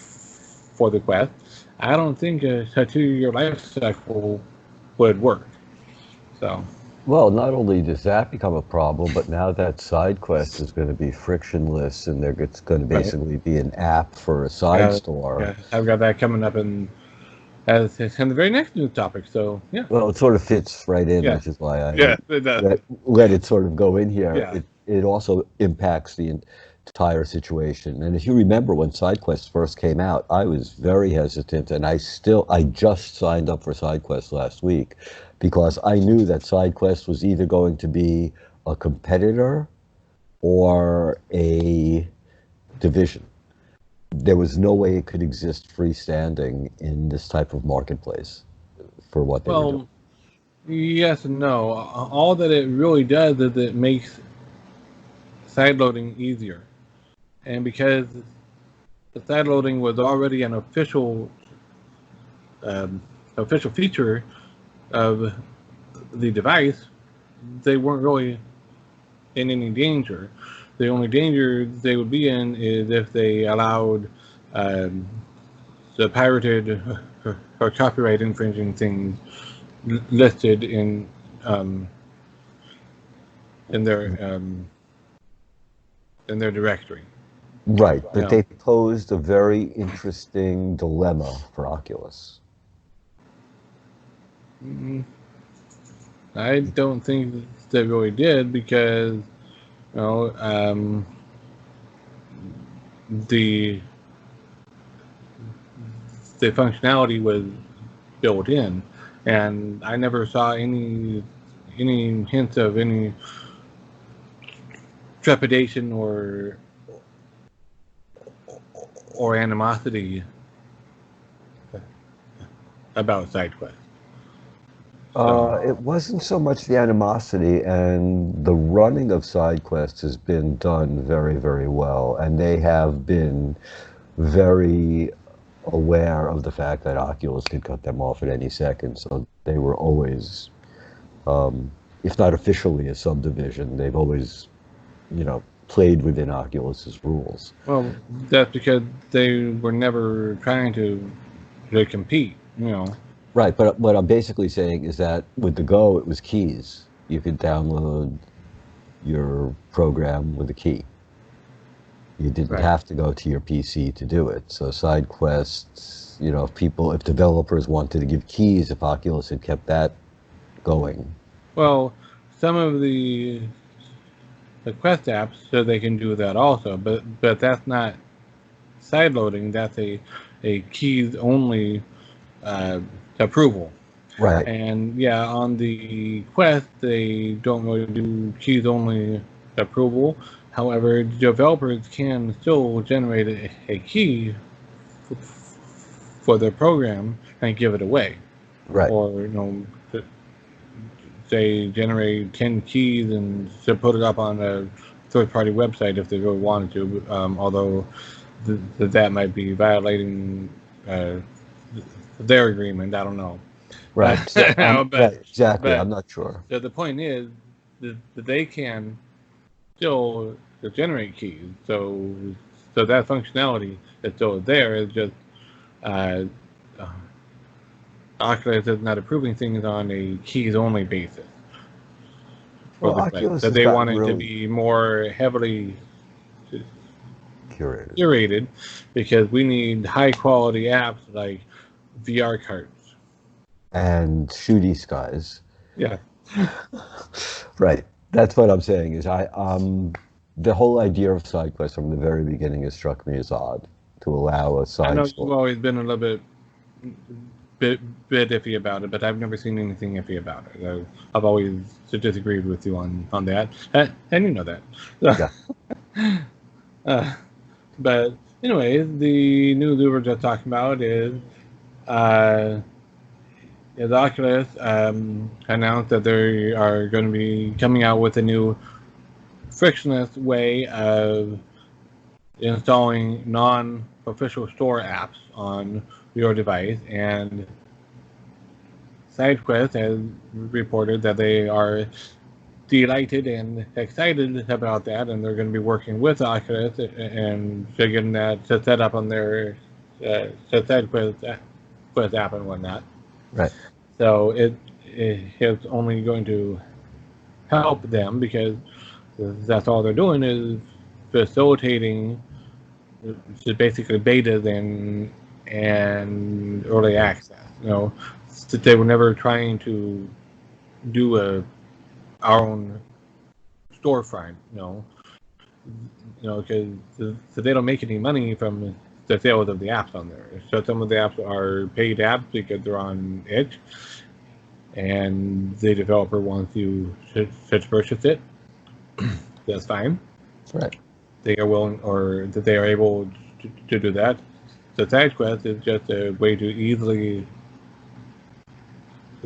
the Quest. I don't think a 2-year life cycle would work. So. Well, not only does that become a problem, but now that side quest is going to be frictionless, and it's going to basically be an app for a side store. Yeah, I've got that coming up in the very next news topic. So yeah. Well, it sort of fits right in, which is why I let it sort of go in here. Yeah. It also impacts the entire situation. And if you remember when SideQuest first came out, I was very hesitant, and I just signed up for SideQuest last week, because I knew that SideQuest was either going to be a competitor or a division. There was no way it could exist freestanding in this type of marketplace for what they were doing. Yes and no. All that it really does is it makes sideloading easier. And because the side loading was already an official feature of the device, they weren't really in any danger. The only danger they would be in is if they allowed the pirated or copyright infringing things listed in their directory. Right, but they posed a very interesting dilemma for Oculus. I don't think they really did because, the functionality was built in, and I never saw any hints of any trepidation or animosity about SideQuest. It wasn't so much the animosity, and the running of SideQuest has been done very, very well, and they have been very aware of the fact that Oculus could cut them off at any second, so they were always, if not officially a subdivision, they've always, played within Oculus's rules. Well, that's because they were never trying to compete, Right, but what I'm basically saying is that with the Go, it was keys. You could download your program with a key. You didn't have to go to your PC to do it. So SideQuest, if developers wanted to give keys, if Oculus had kept that going. Well, some of the Quest apps, so they can do that also, but that's not side loading. That's a keys only approval. Right. And yeah, on the Quest, they don't really do keys only approval. However, developers can still generate a key for their program and give it away. Right. Or, they generate 10 keys and to put it up on a third-party website if they really wanted to, although that might be violating their agreement. I don't know. Right. But, exactly. But I'm not sure. The point is that they can still generate keys. So that functionality is still there. It's just Oculus is not approving things on a keys-only basis. Well, Oculus that they want it to be more heavily curated because we need high-quality apps like VR carts. And shooty skies. Yeah. Right. That's what I'm saying is the whole idea of SideQuest from the very beginning has struck me as odd to allow a side. I know you've always been a little bit iffy about it, but I've never seen anything iffy about it. I've always disagreed with you on that, and you know that. Yeah. But anyway, the news we were just talking about is Oculus announced that they are going to be coming out with a new frictionless way of installing non-official store apps on your device, and SideQuest has reported that they are delighted and excited about that, and they're going to be working with Oculus and getting that set up on their SideQuest app and whatnot. Right. So it's only going to help them because that's all they're doing is facilitating basically betas and early access. They were never trying to do our own storefront. Because they don't make any money from the sales of the apps on there. So some of the apps are paid apps because they're on Edge, and the developer wants you to purchase it. That's fine. Right. They are willing, or that they are able to do that. The SideQuest is just a way to easily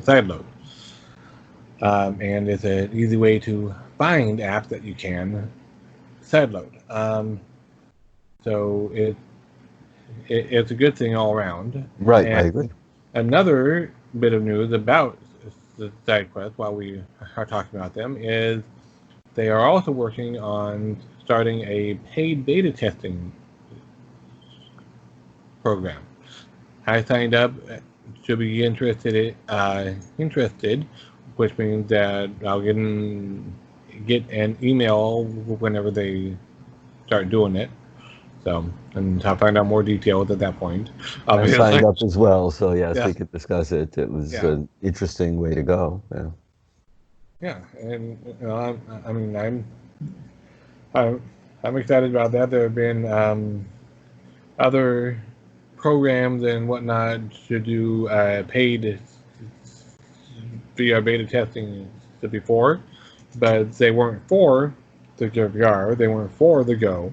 sideload, and it's an easy way to find apps that you can sideload. So it's a good thing all around. Right, I And agree. another bit of news about the side quest, while we are talking about them, is they are also working on starting a paid beta testing program. I signed up to be interested, which means that I'll get an email whenever they start doing it. So, and I'll find out more details at that point. I signed Obviously, up as well, so yes, yeah, we could discuss it. It was yeah, an interesting way to go. Yeah. yeah, and I mean, I'm, I'm excited about that. There have been other programs and whatnot to do paid VR beta testing before, but they weren't for the VR, they weren't for the Go,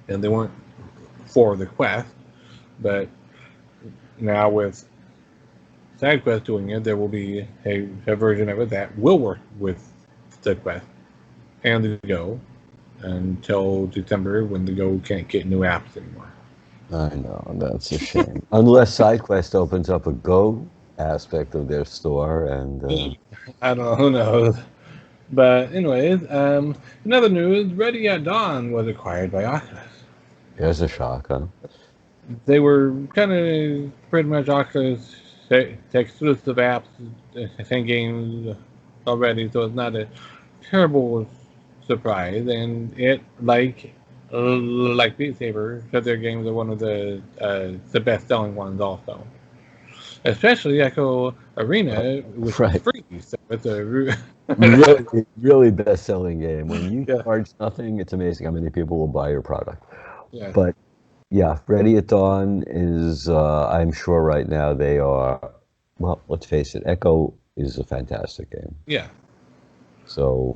and they weren't for the Quest. But now with SideQuest doing it, there will be a version of it that will work with the Quest and the Go until December, when the Go can't get new apps anymore. I know, that's a shame. Unless SideQuest opens up a Go aspect of their store, and I don't know, who knows. But anyways, in other news, Ready at Dawn was acquired by Oculus. there's a shock, huh? They were kind of pretty much Oculus exclusive apps and games already, so it's not a terrible surprise. And it, like Beat Saber, because their games are one of the best-selling ones also. Especially Echo Arena, which is Right. free. So it's a Really, really best-selling game. When you yeah, charge nothing, it's amazing how many people will buy your product. yeah, But yeah, Ready at Dawn is, I'm sure right now they are, well, let's face it, Echo is a fantastic game. yeah. So,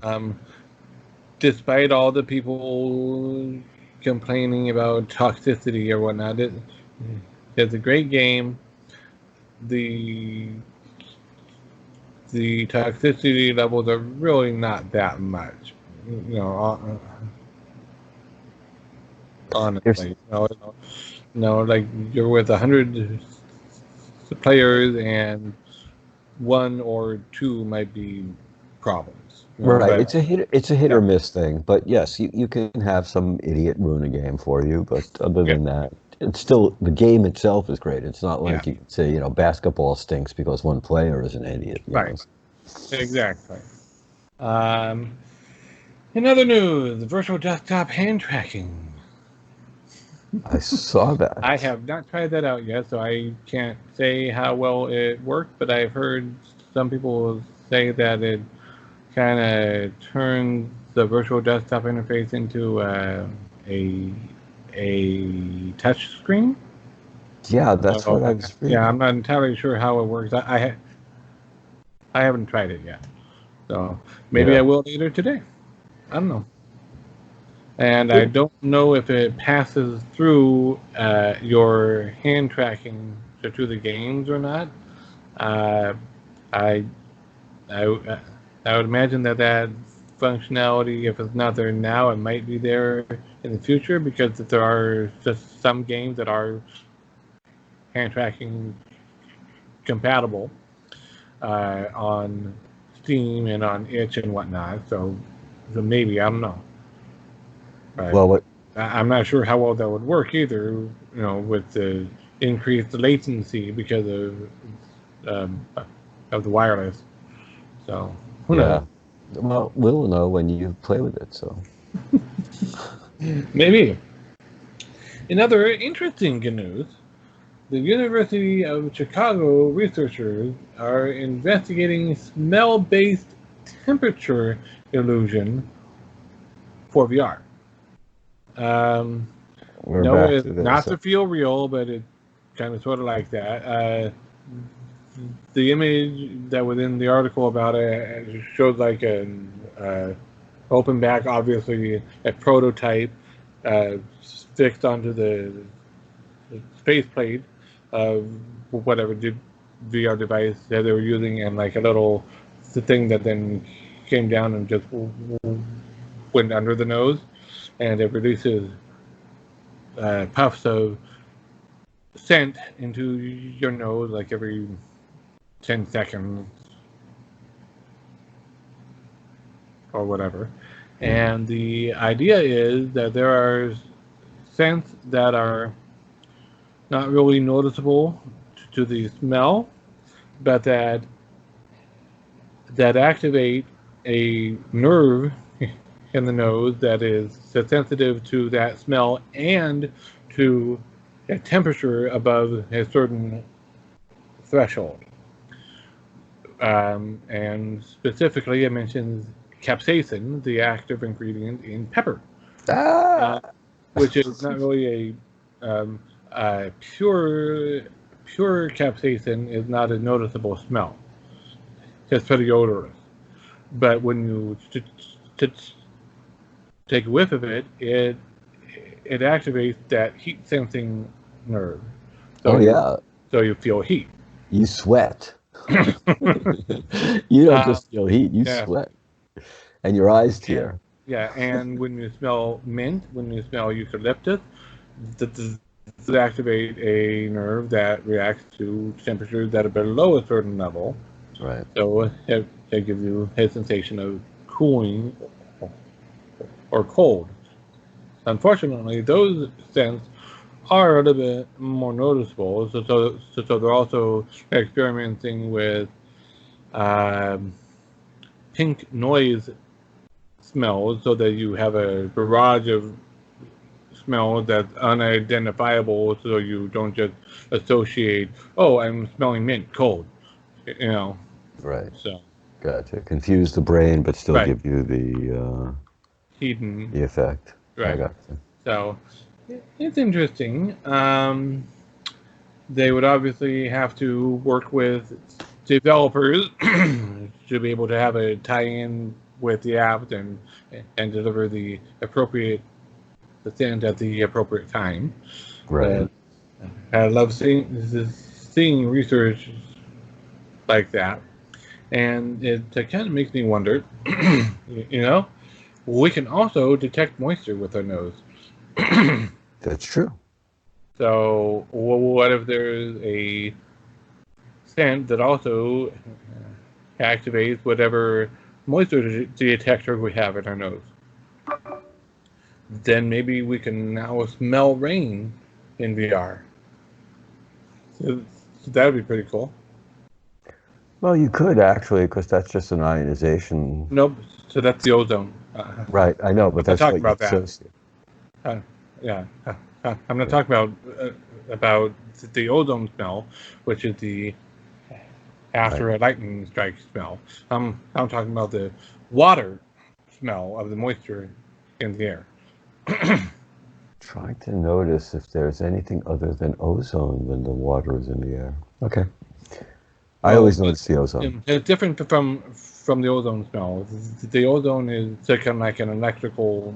Despite all the people complaining about toxicity or whatnot, it's a great game. The toxicity levels are really not that much, here's, honestly. Like you're with 100 players and one or two might be problems. right, But it's a hit yeah, or miss thing. But yes, you can have some idiot ruin a game for you, but other yeah, than that, it's still, the game itself is great. It's not yeah, like you can say, basketball stinks because one player is an idiot, right, exactly. Um, In other news, virtual desktop hand tracking. I saw that. I have not tried that out yet, so I can't say how well it worked, but I've heard some people say that it kind of turns the virtual desktop interface into a touch screen. Yeah, that's So what I was yeah, reading. I'm not entirely sure how it works. I haven't tried it yet, so maybe I Yeah. will later today. I don't know. And I It, don't know if it passes through your hand tracking to the games or not. Uh, I, I I would imagine that functionality, if it's not there now, it might be there in the future, because there are just some games that are hand tracking compatible on Steam and on Itch and whatnot. So maybe, I don't know. But well, what I'm not sure how well that would work either, with the increased latency because of the wireless. So who knows? Yeah. Well, we'll know when you play with it. So, Maybe. In other interesting news, the University of Chicago researchers are investigating smell-based temperature illusion for VR. Um, we're no, back it's to not this. to feel real, but it's kind of sort of like that. The image that was in the article about it showed like an open back, obviously a prototype uh, fixed onto the faceplate of whatever VR device that they were using, and like a little thing that then came down and just went under the nose, and it releases puffs of scent into your nose like every 10 seconds or whatever. And the idea is that there are scents that are not really noticeable to the smell, but that activate a nerve in the nose that is sensitive to that smell and to a temperature above a certain threshold. And specifically, it mentions capsaicin, the active ingredient in pepper, which is not really a pure capsaicin is not a noticeable smell. It's pretty odorous. But when you take a whiff of it, it activates that heat sensing nerve. So so you feel heat. You sweat. You don't just feel heat, you sweat. And your eyes tear. Yeah, and when you smell mint, when you smell eucalyptus, this activate a nerve that reacts to temperatures that are below a certain level. Right. So it gives you a sensation of cooling or cold. Unfortunately, those scents are a little bit more noticeable. So they're also experimenting with pink noise smells, so that you have a barrage of smells that's unidentifiable, so you don't just associate, oh, I'm smelling mint, cold, you know. Right. So. Gotcha. Confuse the brain, but still give you the heat and the effect. Right. I gotcha. So it's interesting. They would obviously have to work with developers to be able to have a tie-in with the app and deliver the appropriate scent at the appropriate time. Right. But I love seeing research like that, and it kind of makes me wonder. You know, we can also detect moisture with our nose. That's true. So what if there's a scent that also activates whatever moisture detector we have in our nose? Then maybe we can now smell rain in VR. So that would be pretty cool. Well, you could actually, because that's just an ionization. Nope. So that's the ozone. Right, I know, but that's what about you associate. Yeah. I'm not talking about the ozone smell, which is the after a lightning strike smell. I'm talking about the water smell of the moisture in the air. Trying to notice if there's anything other than ozone when the water is in the air. Okay. I always notice the ozone. It's different from the ozone smell. The ozone is kind of like an electrical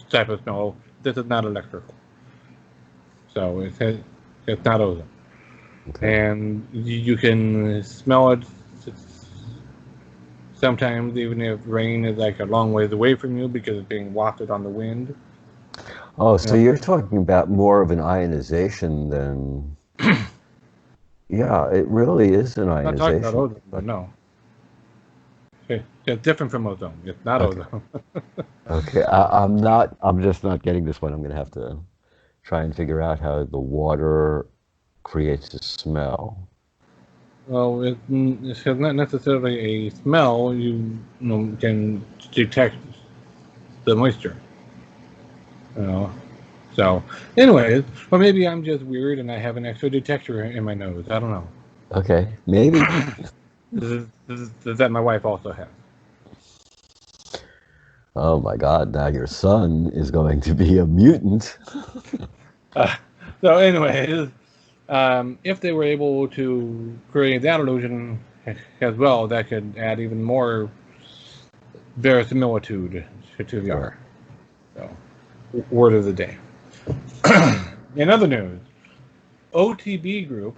type of smell. This is not electrical. So it's not ozone. Okay. And you can smell it sometimes even if rain is like a long ways away from you because it's being wafted on the wind. Oh, so you're talking about more of an ionization than... Yeah, it really is an ionization. I'm not talking about ozone, but no. It's different from ozone. It's not ozone. Okay, I'm just not getting this one. I'm going to have to try and figure out how the water creates a smell. Well, it's not necessarily a smell. You can detect the moisture. So, anyways, or maybe I'm just weird and I have an extra detector in my nose. I don't know. Okay, maybe. This is that my wife also has. Oh my God! Now your son is going to be a mutant. So, anyways, if they were able to create that illusion as well, that could add even more verisimilitude to the art. So, word of the day. In other news, OTB Group,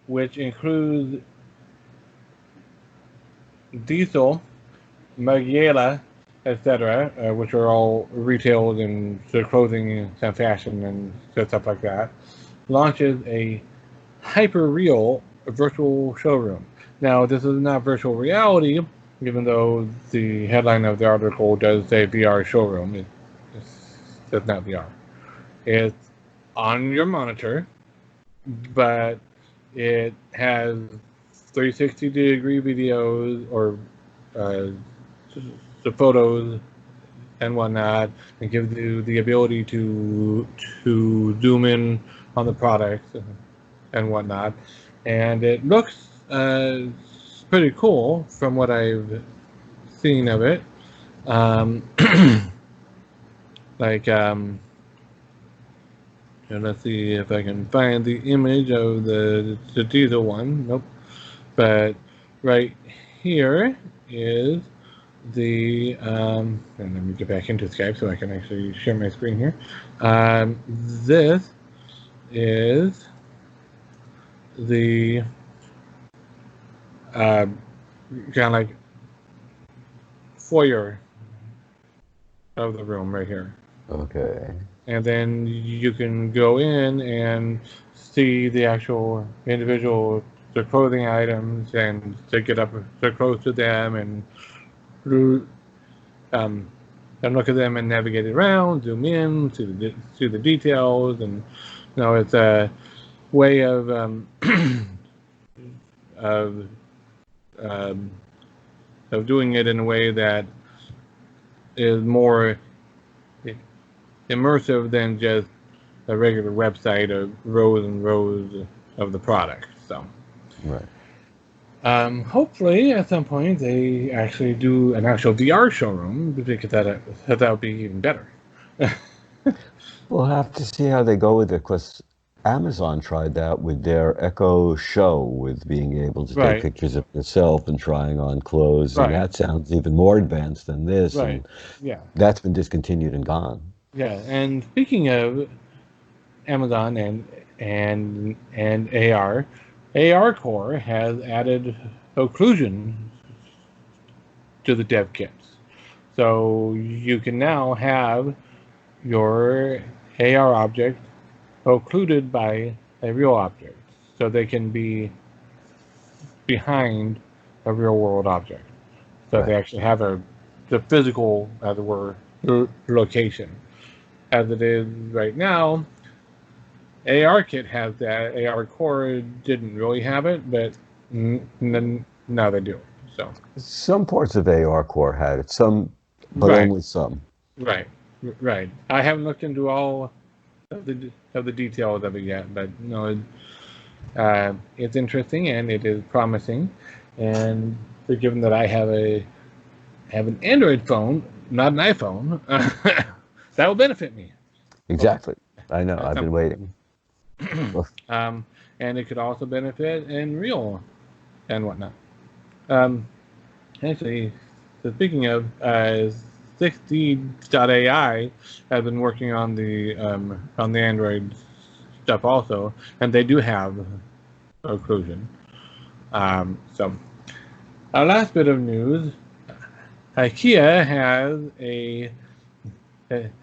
which includes Diesel, Mikael, etc., which are all retailed in sort of clothing and fashion and stuff like that, launches a hyper-real virtual showroom. Now, this is not virtual reality, even though the headline of the article does say VR showroom. It's not VR. It's on your monitor, but it has 360-degree videos or the photos and whatnot, and gives you the ability to zoom in on the products and whatnot. And it looks pretty cool from what I've seen of it. Let's see if I can find the image of the diesel one. Nope. But right here is the and let me get back into Skype so I can actually share my screen here. This is the kind of like foyer of the room right here. Okay. And then you can go in and see the actual individual the clothing items and to get up so close to them and look at them and navigate around, zoom in, see the details, and it's a way of doing it in a way that is more immersive than just a regular website of rows and rows of the product. So, right. Hopefully, at some point, they actually do an actual VR showroom, because that would be even better. We'll have to see how they go with it, because Amazon tried that with their Echo Show, with being able to take pictures of yourself and trying on clothes, and that sounds even more advanced than this. Right. And that's been discontinued and gone. Yeah, and speaking of Amazon and AR Core has added occlusion to the dev kits. So you can now have your AR object occluded by a real object, so they can be behind a real world object. So they actually have the physical, as it were, location. As it is right now, ARKit has that. AR Core didn't really have it, but now they do. So some parts of AR Core had it, some, but only some. Right. I haven't looked into all of the details of it yet, but it's interesting and it is promising. And given that I have an Android phone, not an iPhone, that will benefit me. Exactly. I know. I've been waiting. And it could also benefit in real and whatnot. Actually, so speaking of 6D.ai has been working on the Android stuff also, and they do have occlusion. So, our last bit of news: IKEA has a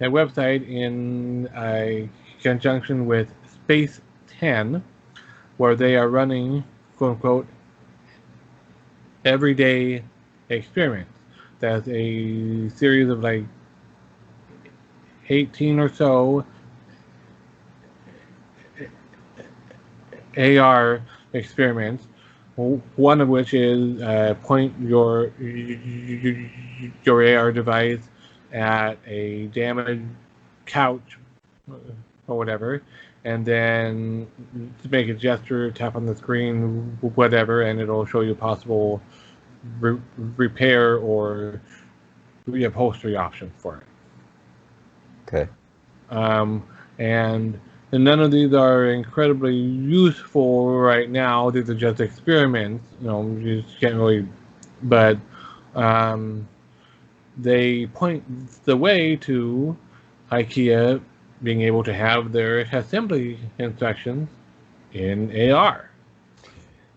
website in conjunction with Space 10, where they are running, quote unquote, everyday experiments. That's a series of like 18 or so AR experiments. One of which is point your AR device at a damaged couch or whatever, and then to make a gesture, tap on the screen, whatever, and it'll show you possible repair or reupholstery options for it. Okay. And none of these are incredibly useful right now. These are just experiments. You just can't really. But they point the way to IKEA being able to have their assembly instructions in AR.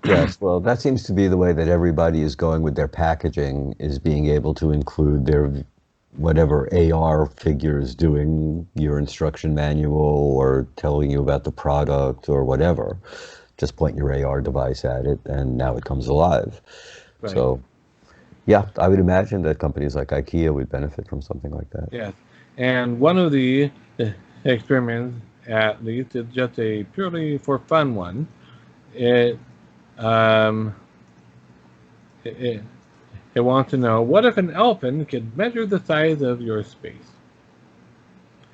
Yes, well, that seems to be the way that everybody is going with their packaging, is being able to include their whatever AR figure is doing your instruction manual or telling you about the product or whatever. Just point your AR device at it, and now it comes alive. Right. So, yeah, I would imagine that companies like IKEA would benefit from something like that. Yes. And one of the experiments, at least, is just a purely for fun one. It wants to know, what if an elephant could measure the size of your space?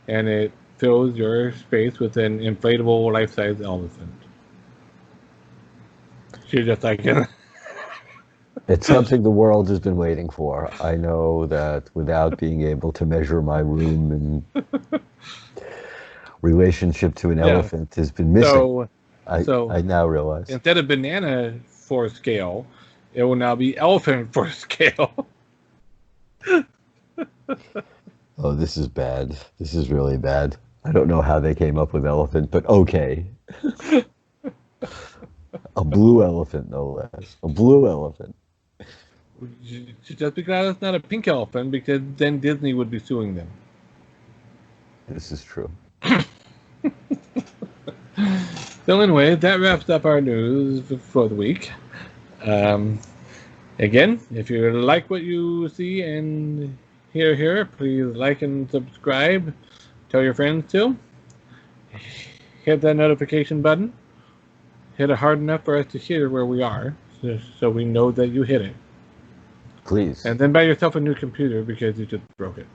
And it fills your space with an inflatable life-size elephant. She's just like... It's something the world has been waiting for. I know that without being able to measure my room and relationship to an elephant has been missing. I now realize. Instead of banana for scale, it will now be elephant for scale. Oh, this is bad. This is really bad. I don't know how they came up with elephant, but okay. A blue elephant, no less. A blue elephant. Just because it's not a pink elephant, because then Disney would be suing them. This is true. So anyway, that wraps up our news for the week. Again, if you like what you see and hear here, please like and subscribe. Tell your friends to. Hit that notification button. Hit it hard enough for us to hear where we are, so we know that you hit it. Please. And then buy yourself a new computer because you just broke it.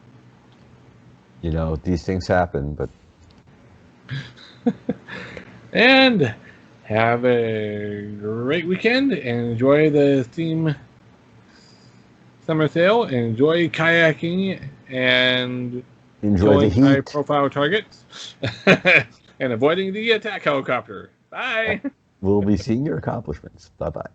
You know, these things happen, but... And have a great weekend and enjoy the Steam summer sale. Enjoy kayaking and enjoy the heat. High-profile targets and avoiding the attack helicopter. Bye. We'll be seeing your accomplishments. Bye-bye.